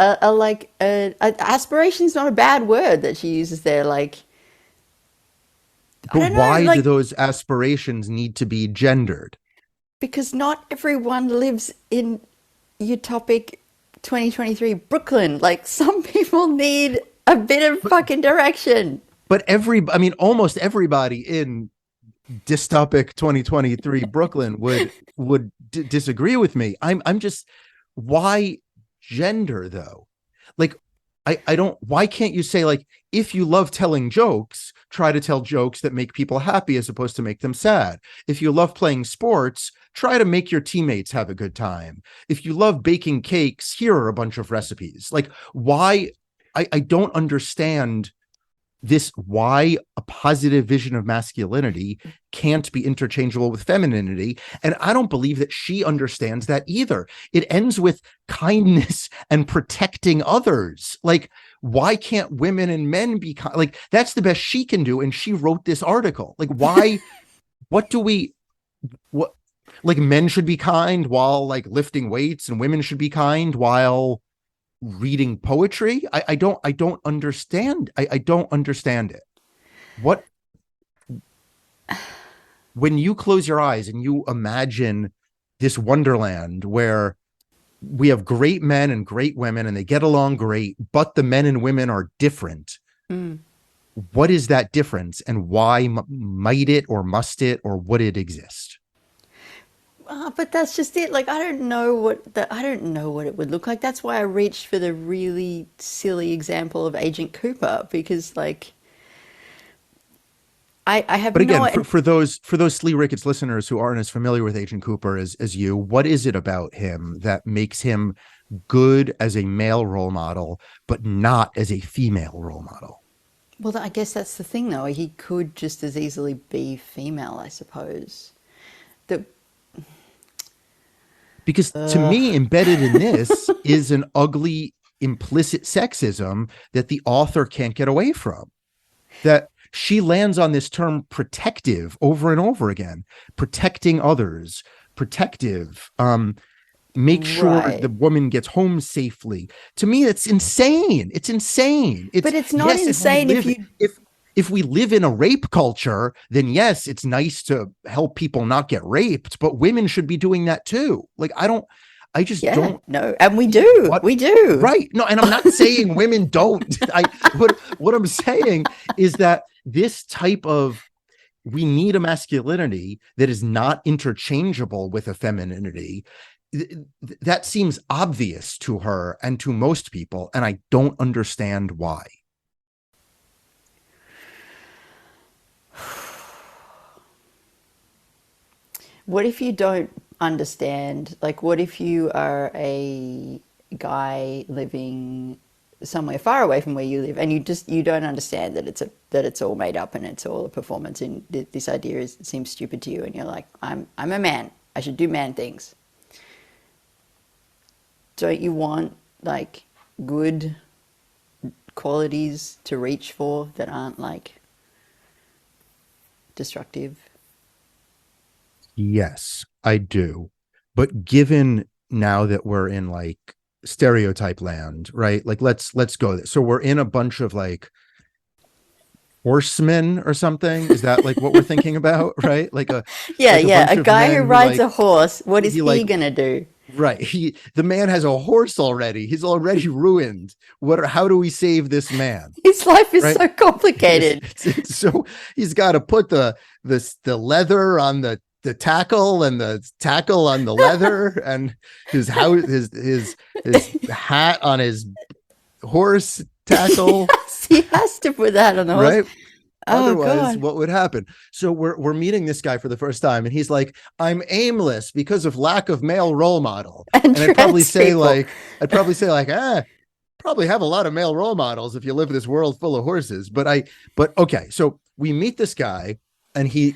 aspiration is not a bad word that she uses there. Like, but why do those aspirations need to be gendered? Because not everyone lives in utopic 2023 Brooklyn. Like, some people need a bit of fucking direction. But almost everybody in dystopic 2023 Brooklyn would disagree with me. I'm just, why gender though? Like, I don't, why can't you say, like, if you love telling jokes, try to tell jokes that make people happy as opposed to make them sad. If you love playing sports, try to make your teammates have a good time. If you love baking cakes, here are a bunch of recipes. Like, why? I don't understand this, why a positive vision of masculinity can't be interchangeable with femininity. And I don't believe that she understands that either. It ends with kindness and protecting others. Like, why can't women and men be like, that's the best she can do. And she wrote this article. Like, why, what, like, men should be kind while like lifting weights, and women should be kind while reading poetry? I don't understand. I don't understand it. What, when you close your eyes and you imagine this wonderland where we have great men and great women and they get along great, but the men and women are different. What is that difference, and why might it or must it or would it exist? But that's just it. Like, I don't know what it would look like. That's why I reached for the really silly example of Agent Cooper, because like I have But no again, for those Slee Ricketts listeners who aren't as familiar with Agent Cooper as you, what is it about him that makes him good as a male role model, but not as a female role model? Well, I guess that's the thing, though. He could just as easily be female, I suppose. The Because to me, embedded in this is an ugly, implicit sexism that the author can't get away from. That she lands on this term protective over and over again, protecting others, protective, make sure Right. the woman gets home safely. To me, it's insane. It's insane. But it's not insane if you. If we live in a rape culture, then yes, it's nice to help people not get raped, but women should be doing that too. Like, I just Yeah, don't. no, and we do. What? We do. Right. No, and I'm not saying women don't. What I'm saying is that this type of, we need a masculinity that is not interchangeable with a femininity. That seems obvious to her and to most people, and I don't understand why. What if you don't understand? Like, what if you are a guy living somewhere far away from where you live, and you don't understand that it's all made up and it's all a performance, and this idea seems stupid to you, and you're like, I'm a man. I should do man things. Don't you want like good qualities to reach for that aren't like destructive? Yes, I do. But given now that we're in like stereotype land, right? Like let's go there. So we're in a bunch of like horsemen or something. Is that like what we're thinking about? Right? Like a A guy who rides like, a horse. What is he like gonna do? right. The man has a horse already. He's already ruined. How do we save this man? His life is right? so complicated. So he's got to put the leather on the tackle and the tackle on the leather and his hat on his horse tackle. Yes, he has to put that on the horse. Right. Oh, Otherwise, God. what would happen? So we're meeting this guy for the first time, and he's like, "I'm aimless because of lack of male role model." And I'd probably say people. like, probably have a lot of male role models if you live in this world full of horses. But okay, so we meet this guy, and he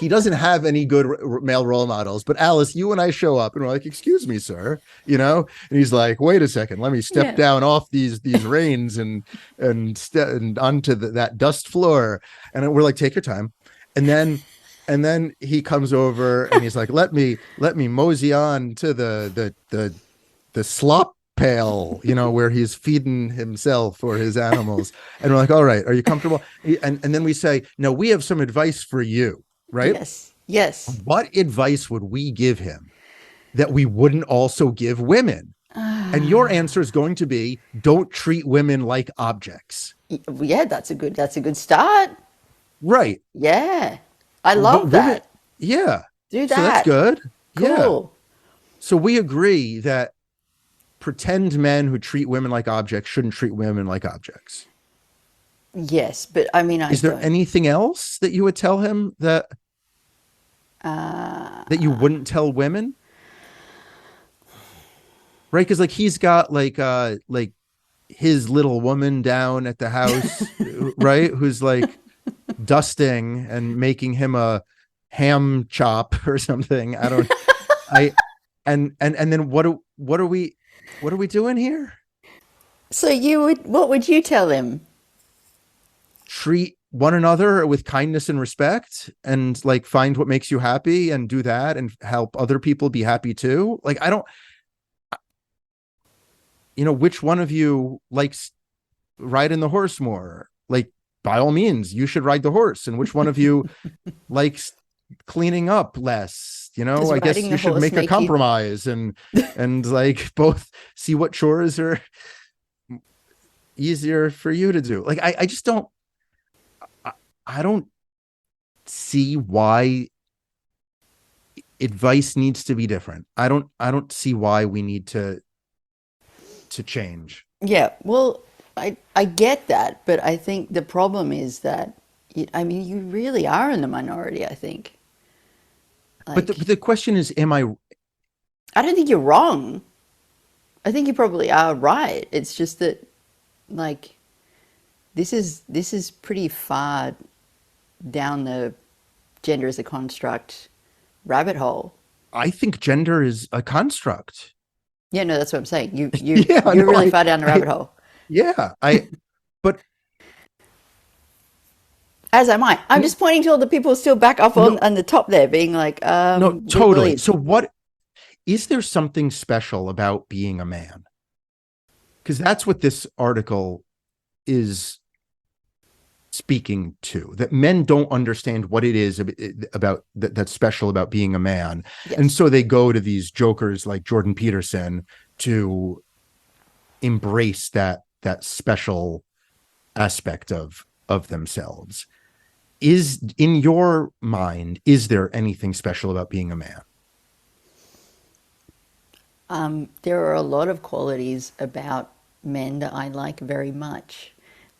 doesn't have any good male role models. But Alice, you and I show up, and we're like, "Excuse me, sir," and he's like, "Wait a second, let me step down off these reins and onto that dust floor." And we're like, "Take your time," and then he comes over and he's like, let me mosey on to the slop pail, where he's feeding himself or his animals. And we're like, all right, are you comfortable? And then we say, no, we have some advice for you, right? Yes. What advice would we give him that we wouldn't also give women? And your answer is going to be, don't treat women like objects. Yeah, that's a good start. Right. Yeah. I love that. Yeah. Do that. So that's good. Cool. Yeah. So we agree that pretend men who treat women like objects shouldn't treat women like objects. Yes, but I mean, is there anything else that you would tell him that you wouldn't tell women? Right? Because like he's got like his little woman down at the house, right? Who's like dusting and making him a ham chop or something. And then what are we doing here? So what would you tell him? Treat one another with kindness and respect, and like find what makes you happy and do that, and help other people be happy too. Like, I don't, which one of you likes riding the horse more? Like, by all means, you should ride the horse. And which one of you likes cleaning up less? I guess you should make a compromise and like both see what chores are easier for you to do. Like, I just don't, I don't see why advice needs to be different. I don't see why we need to change. Yeah, well, I get that, but I think the problem is that, I mean, you really are in the minority, I think. But Like, the question is, am I? I don't think you're wrong. I think you probably are right. It's just that, like, this is pretty far down the gender as a construct rabbit hole. I think gender is a construct. Yeah, no, that's what I'm saying. Yeah, You're no, really far down the rabbit hole. yeah, but As am I. I'm no, just pointing to all the people still back up no, on the top there, being like, no, we totally. believe. So what is there something special about being a man? Because that's what this article is speaking to, that men don't understand what it is about that's special about being a man. And Yes. so they go to these jokers like Jordan Peterson to embrace that special aspect of themselves. Is, in your mind, is there anything special about being a man? There are a lot of qualities about men that I like very much,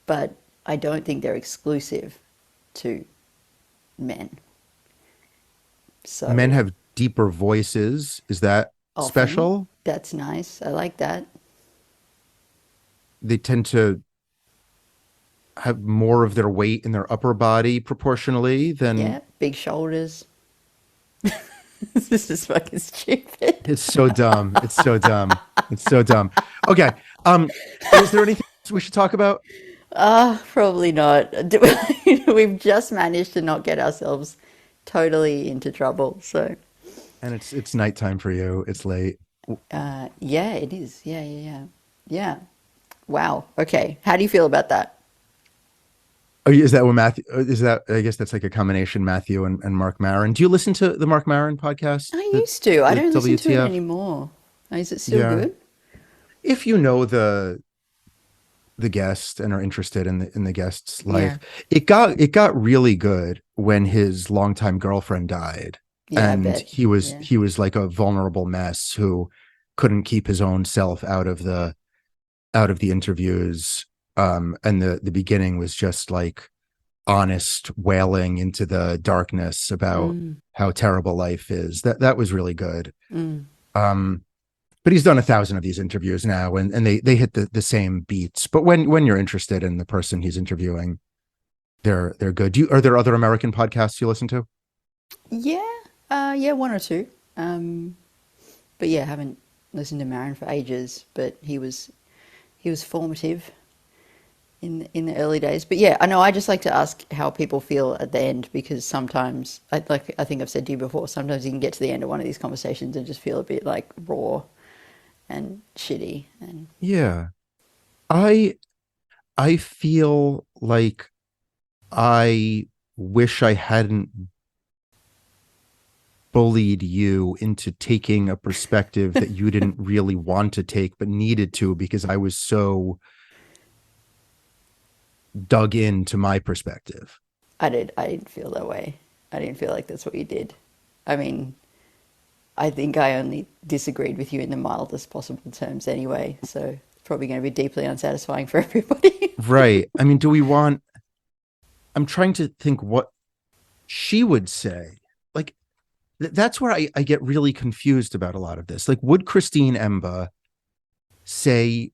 but I don't think they're exclusive to men. Men So have deeper voices. Is that often, special? that's nice. I like that. They tend to have more of their weight in their upper body proportionally than. Yeah, big shoulders. This is fucking stupid. It's so dumb. It's so dumb. It's so dumb. Okay. Is there anything else we should talk about? Probably not. We've just managed to not get ourselves totally into trouble. So, And it's nighttime for you. It's late. yeah, it is. Yeah, yeah, yeah. Yeah. Wow. Okay. How do you feel about that? Oh, is that what Matthew? Is that? I guess that's like a combination, Matthew and Mark Maron. Do you listen to the Mark Maron podcast? I used to. I The don't listen to it WTF? anymore. Is it still Yeah. good? If you know the guest and are interested in the guest's life, Yeah. it got really good when his longtime girlfriend died, Yeah, I and bet. Yeah. he was like a vulnerable mess who couldn't keep his own self out of the interviews. And the beginning was just like honest wailing into the darkness about Mm, how terrible life is. That was really good. mm. Um, but he's done 1,000 of these interviews now, and they hit the same beats. But when you're interested in the person he's interviewing, they're good. Are there other American podcasts you listen to? Yeah. Yeah, one or two. But yeah, I haven't listened to Marin for ages, but he was formative in the early days. But yeah, I know I just like to ask how people feel at the end, because sometimes I think I've said to you before, sometimes you can get to the end of one of these conversations and just feel a bit like raw and shitty and Yeah, I I feel like I wish I hadn't bullied you into taking a perspective that you didn't really want to take but needed to, because I was so dug into my perspective. I didn't feel that way. I didn't feel like that's what you did. I mean, I think I only disagreed with you in the mildest possible terms anyway, so it's probably going to be deeply unsatisfying for everybody. Right. I mean, do we want, I'm trying to think what she would say. Like, that's where I get really confused about a lot of this. Like, would Christine Emba say,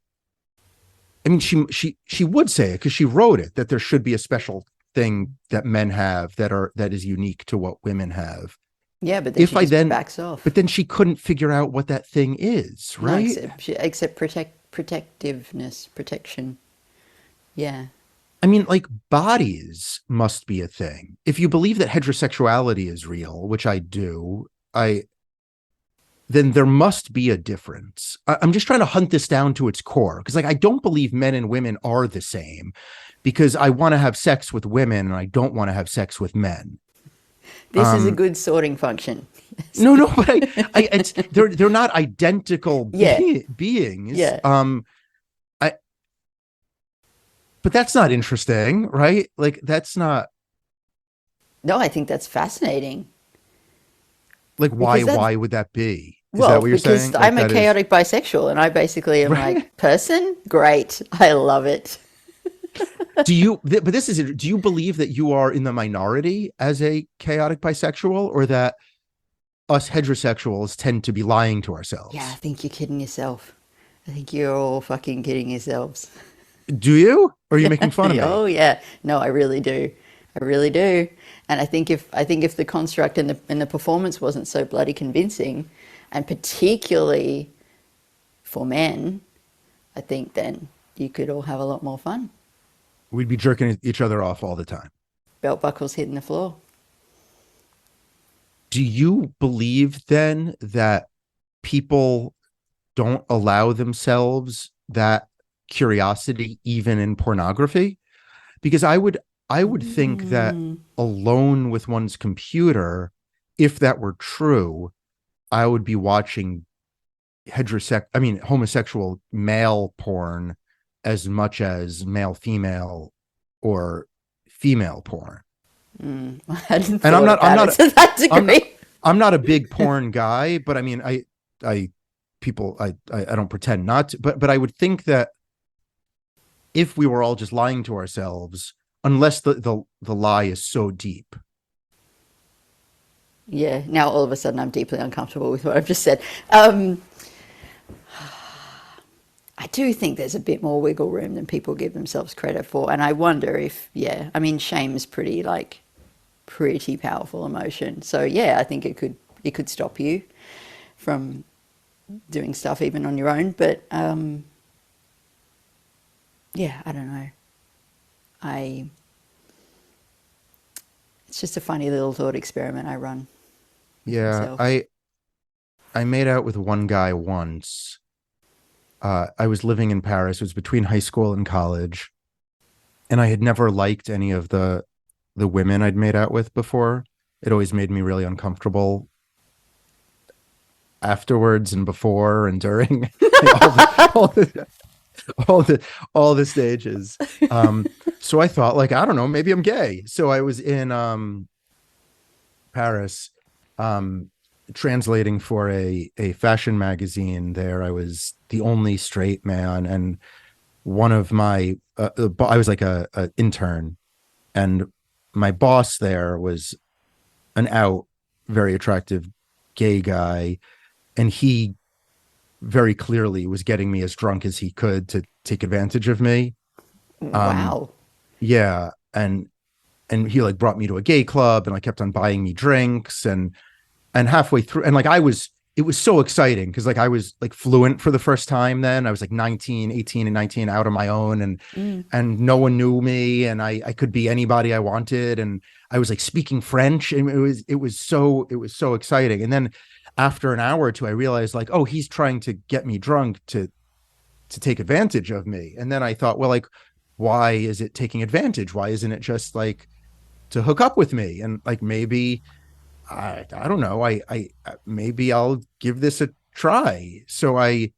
I mean, she would say it because she wrote it, that there should be a special thing that men have that is unique to what women have. Yeah, but then If she I just then, backs off. but then she couldn't figure out what that thing is, No, right? except protectiveness, protection. Yeah. I mean, like, bodies must be a thing. If you believe that heterosexuality is real, which I do, then there must be a difference. I'm just trying to hunt this down to its core, because like I don't believe men and women are the same, because I want to have sex with women and I don't want to have sex with men. This is a good sorting function. No, but they're not identical Yeah. beings. Yeah. But that's not interesting, right? Like, that's not. No, I think that's fascinating. Like, because that's why would that be? Is that well, what you're because saying? Like I'm a that is chaotic bisexual, and I basically am right. like, person, great, I love it. But this is, do you believe that you are in the minority as a chaotic bisexual, or that us heterosexuals tend to be lying to Yeah, I ourselves? think you're kidding yourself. I think you're all fucking kidding yourselves. Do you? Or are you making fun of me? Oh yeah, no, I really do. I really do. And I think if the construct and the performance wasn't so bloody convincing, and particularly for men, I think then you could all have a lot more fun. We'd be jerking each other off all the time. Belt buckles hitting the floor. Do you believe then that people don't allow themselves that curiosity even in pornography? Because I would think that Mm. alone with one's computer, if that were true, I would be watching homosexual male porn as much as male female or female porn. I hadn't And thought about it to that I'm not, degree. I'm not a big porn guy, but I mean, I people, I don't pretend not to, but I would think that if we were all just lying to ourselves, unless the lie is so deep. Yeah, now all of a sudden I'm deeply uncomfortable with what I've just said. I do think there's a bit more wiggle room than people give themselves credit for. And I wonder if, yeah, I mean, shame is pretty powerful emotion. So yeah, I think it could stop you from doing stuff even on your own. But yeah, I don't know. I It's just a funny little thought experiment I run with Yeah, myself. I made out with one guy once. I was living in Paris. It was between high school and college, and I had never liked any of the women I'd made out with before. It always made me really uncomfortable afterwards and before and during all the all the all the all the stages. So I thought, like, I don't know, maybe I'm gay. So I was in Paris, um, translating for a fashion magazine there. I was the only straight man, and one of my I was like a intern, and my boss there was an out, very attractive gay guy, and he very clearly was getting me as drunk as he could to take advantage of me. Um, Wow. yeah, and he like brought me to a gay club and like kept on buying me drinks, and halfway through, and like it was so exciting because like I was like fluent for the first time. Then I was like 19, 18 and 19 out on my own, Mm. and no one knew me, and I could be anybody I wanted, and I was like speaking French, and it was so exciting. And then after an hour or two I realized, like, oh, he's trying to get me drunk to take advantage of me. And then I thought, well, like, why is it taking advantage? Why isn't it just like to hook up with me? And like, maybe I don't know. I maybe I'll give this a try. So I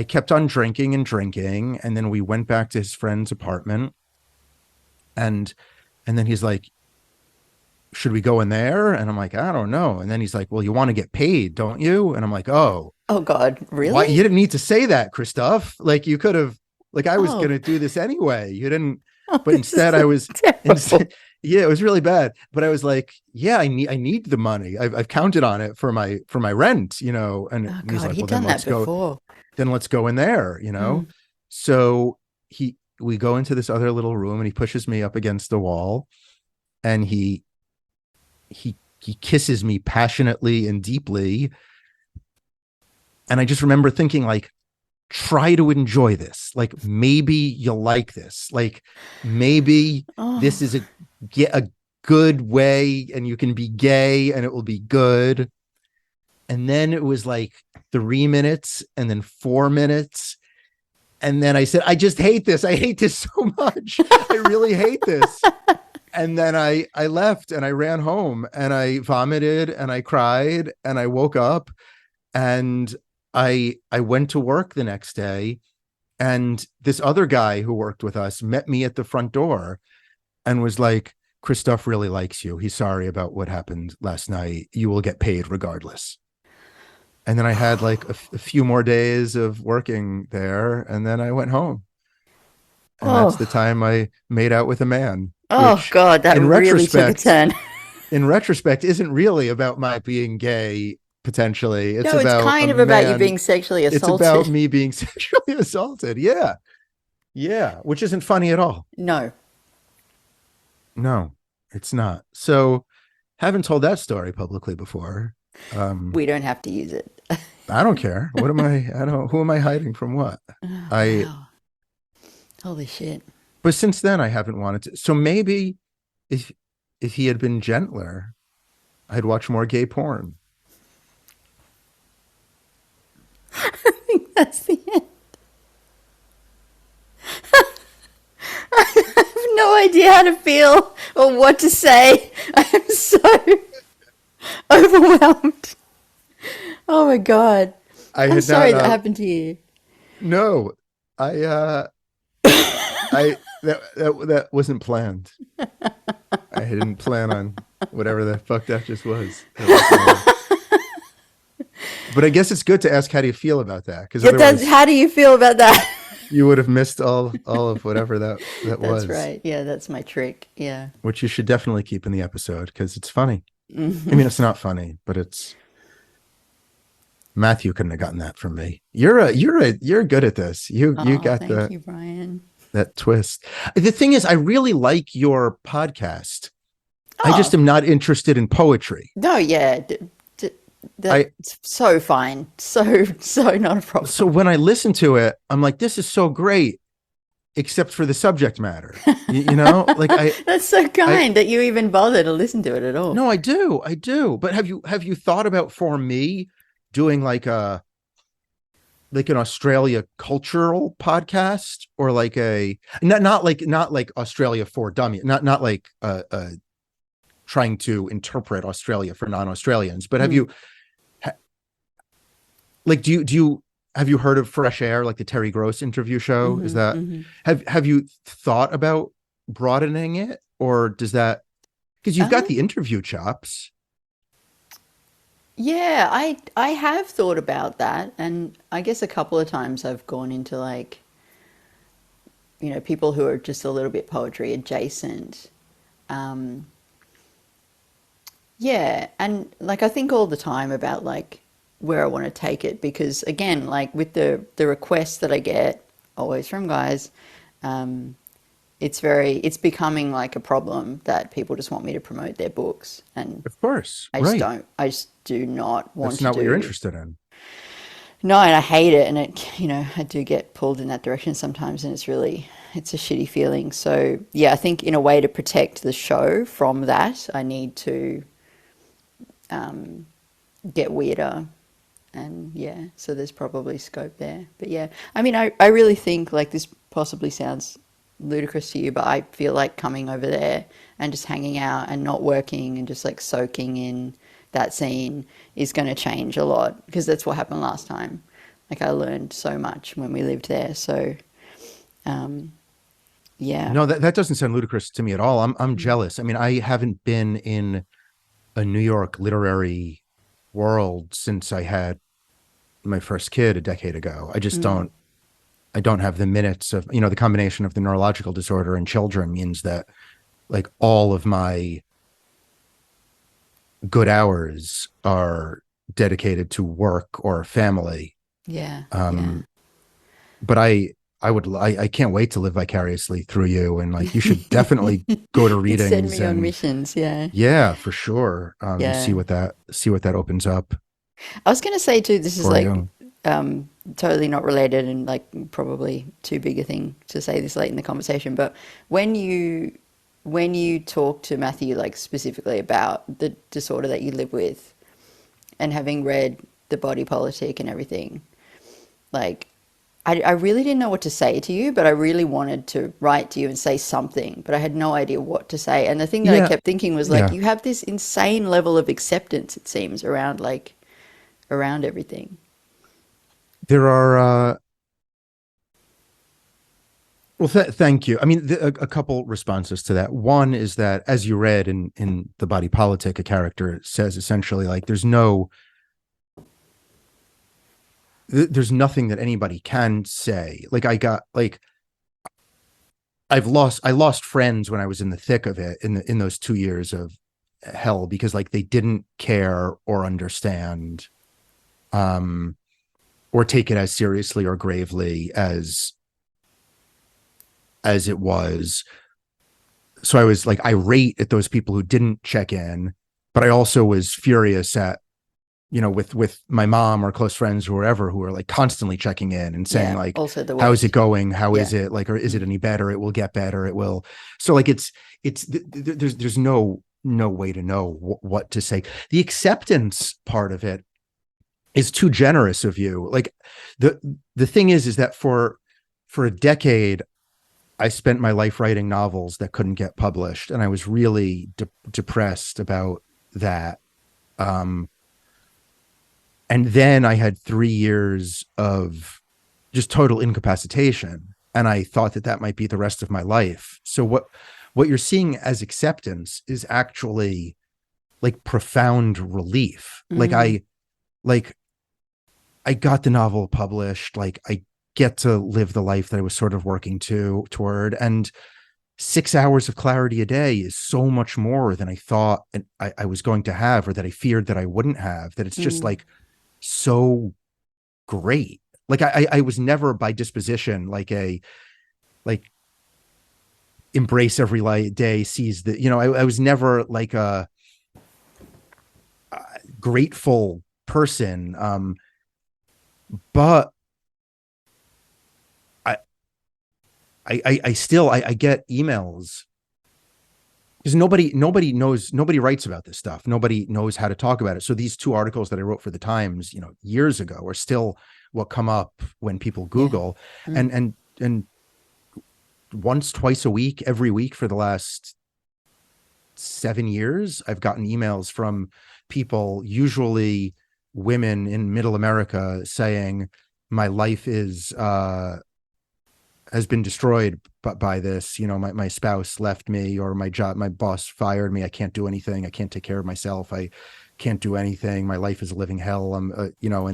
kept on drinking and drinking, and then we went back to his friend's apartment, and then he's like, "Should we go in there?" And I'm like, "I don't know." And then he's like, "Well, you want to get paid, don't you?" And I'm like, "Oh, Oh God, why you really? didn't need to say that, Christophe? Like you could have, like I was Oh, gonna do this anyway. You didn't." oh, But this is instead I was terrible. instead, yeah, it was really bad. But I was like, yeah, I need the money. I've counted on it for my rent, you know. Oh And he's God, like, he'd well, then done that before. let's go in there, you know. Mm. So we go into this other little room, and he pushes me up against the wall, and he kisses me passionately and deeply. And I just remember thinking, like, try to enjoy this. Like, maybe you'll like this. Like, maybe this Oh, is a good way, and you can be gay and it will be good. And then it was like 3 minutes, and then 4 minutes. And then I said, I just hate this. I hate this so much. I really hate this. And then I left, and I ran home, and I vomited, and I cried, and I woke up, and I went to work the next day, and this other guy who worked with us met me at the front door and was like, Christophe really likes you. He's sorry about what happened last night. You will get paid regardless. And then I had like a few more days of working there, and then I went home. And that's the Oh, time I made out with a man, oh which God, that in really took a retrospect, turn. isn't really about my being gay potentially. It's No, it's about a kind of about you man. being sexually It's about assaulted. me being sexually assaulted. Yeah. Yeah. Which isn't funny at all. No. No, it's not. So haven't told that story publicly before. Um, We don't have to use it. I don't care. What am I don't who am I hiding from what? Oh, I wow. Holy shit. but since then I haven't wanted to. So maybe if he had been gentler, I'd watch more gay porn. I think that's the end. I have no idea how to feel or what to say. I am so overwhelmed. Oh my God. I I'm had sorry not that happened to you. no. I that wasn't planned. I didn't plan on whatever the fuck that just was. But I guess it's good to ask how do you feel about that? Because Yeah, that's, otherwise how do you feel about that? you would have missed all of whatever that That's was. right. Yeah, that's my trick. Yeah. Which you should definitely keep in the episode because it's funny. I mean, it's not funny, but it's Matthew couldn't have gotten that from me. You're good at this. You Oh, got thank you, Brian. that twist. The thing is, I really like your podcast. I just Oh, am not interested in poetry. no, yeah. I That's so fine. So not a problem. so when I listen to it, I'm like, this is so great, except for the subject matter. You know, like That's so I kind that you even bother to listen to it at all. no, I do. But have you thought about for me doing like an Australia cultural podcast or like a not like Australia for dummy, not like trying to interpret Australia for non-Australians, but have Mm. you like do you have you heard of Fresh Air, like the Terry Gross interview show? Is that Hmm. have you thought about broadening it, or does that because you've got Um, the interview chops? yeah, I have thought about that, and I guess a couple of times I've gone into like, people who are just a little bit poetry adjacent. Um, yeah, and like I think all the time about like where I want to take it because again, like with the requests that I get always from guys, um, it's becoming like a problem that people just want me to promote their books, and Of course, I just right. don't. I just do not want That's to not what you're do. interested in. No, and I hate it, and I do get pulled in that direction sometimes, and it's a shitty feeling. So yeah, I think in a way to protect the show from that, I need to get weirder, and yeah, so there's probably scope there. But yeah, I mean, I really think like this possibly sounds ludicrous to you, but I feel like coming over there and just hanging out and not working and just like soaking in that scene is going to change a lot because that's what happened last time. Like I learned so much when we lived there. So, yeah. No, that doesn't sound ludicrous to me at all. I'm jealous. I mean, I haven't been in a New York literary world since I had my first kid a decade ago. I don't have the minutes of, the combination of the neurological disorder and children means that like all of my good hours are dedicated to work or family. Yeah. Yeah. Um, but I can't wait to live vicariously through you. And like, you should definitely go to You'd send readings me on and missions. Yeah. yeah, for sure. And Yeah. see what that opens up I was going to say too, this is for like you. totally not related and like probably too big a thing to say this late in the conversation, but when you talk to Matthew like specifically about the disorder that you live with and having read the body politic and everything, like I really didn't know what to say to you, but I really wanted to write to you and say something, but I had no idea what to say. And the thing that I Yeah. kept thinking was like, Yeah. you have this insane level of acceptance, it seems, around everything. There are, Well, thank you. I mean, a couple responses to that. One is that, as you read in The Body Politic, a character says essentially like there's nothing that anybody can say. Like I lost friends when I was in the thick of it in those 2 years of hell, because like they didn't care or understand, or take it as seriously or gravely as it was. So I was like irate at those people who didn't check in, but I also was furious at, with my mom or close friends or whoever, who are like constantly checking in and saying like, also the how is worst. it going? How Yeah. is it like, or is it any better? It will get better. It will. So like, there's no way to know what to say. The acceptance part of it is too generous of you. Like the thing is that for a decade, I spent my life writing novels that couldn't get published, and I was really depressed about that. And then I had 3 years of just total incapacitation, and I thought that might be the rest of my life. So what you're seeing as acceptance is actually like profound relief. Like I got the novel published, like I get to live the life that I was sort of working toward. And 6 hours of clarity a day is so much more than I thought I was going to have, or that I feared that I wouldn't have, that it's just like so great. Like I was never by disposition like embrace every day, seize the, I was never like a grateful person. But I still get emails, because nobody writes about this stuff. Nobody knows how to talk about it. So these 2 articles that I wrote for the Times, years ago, are still what come up when people Google. And once, twice a week, every week for the last 7 years, I've gotten emails from people, usually women in middle America, saying my life has been destroyed by this. My spouse left me, or my boss fired me. I can't do anything. I can't take care of myself. I can't do anything. My life is a living hell. And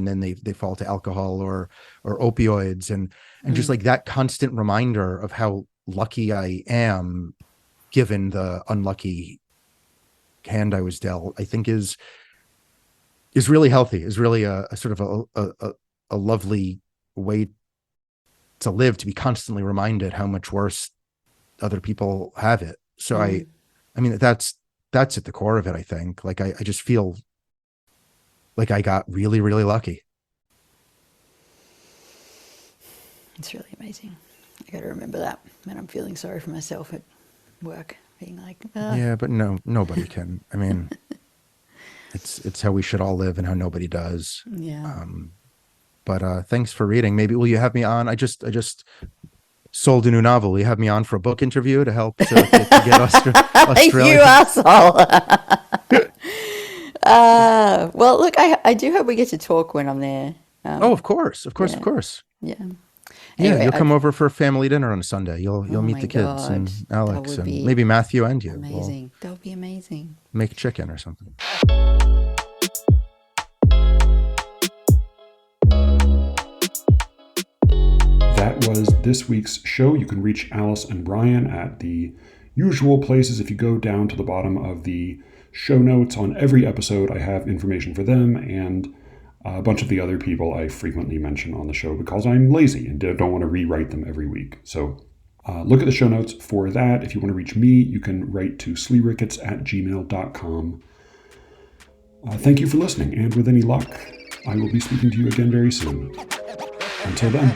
then they fall to alcohol or opioids, and just like that constant reminder of how lucky I am, given the unlucky hand I was dealt, I think is really healthy, is really a sort of a lovely way to live, to be constantly reminded how much worse other people have it. So I mean, that's at the core of it. I think like I just feel like I got really, really lucky. It's really amazing. I got to remember that when I'm feeling sorry for myself at work, being like, yeah, but nobody can. I mean, it's how we should all live, and how nobody does. Yeah. But thanks for reading. Maybe will you have me on? I just sold a new novel. Will you have me on for a book interview to help to get Australia? You asshole. Well, look, I do hope we get to talk when I'm there. Of course. Yeah. Anyway, you'll come over for a family dinner on a Sunday. You'll meet the kids, God, and Alex, and be maybe Matthew and you. amazing. That would be amazing. Make chicken or something. That was this week's show. You can reach Alice and Brian at the usual places. If you go down to the bottom of the show notes on every episode, I have information for them and a bunch of the other people I frequently mention on the show, because I'm lazy and don't want to rewrite them every week. So look at the show notes for that. If you want to reach me, you can write to SLEERICKETS@gmail.com. Thank you for listening, and with any luck, I will be speaking to you again very soon. Until then.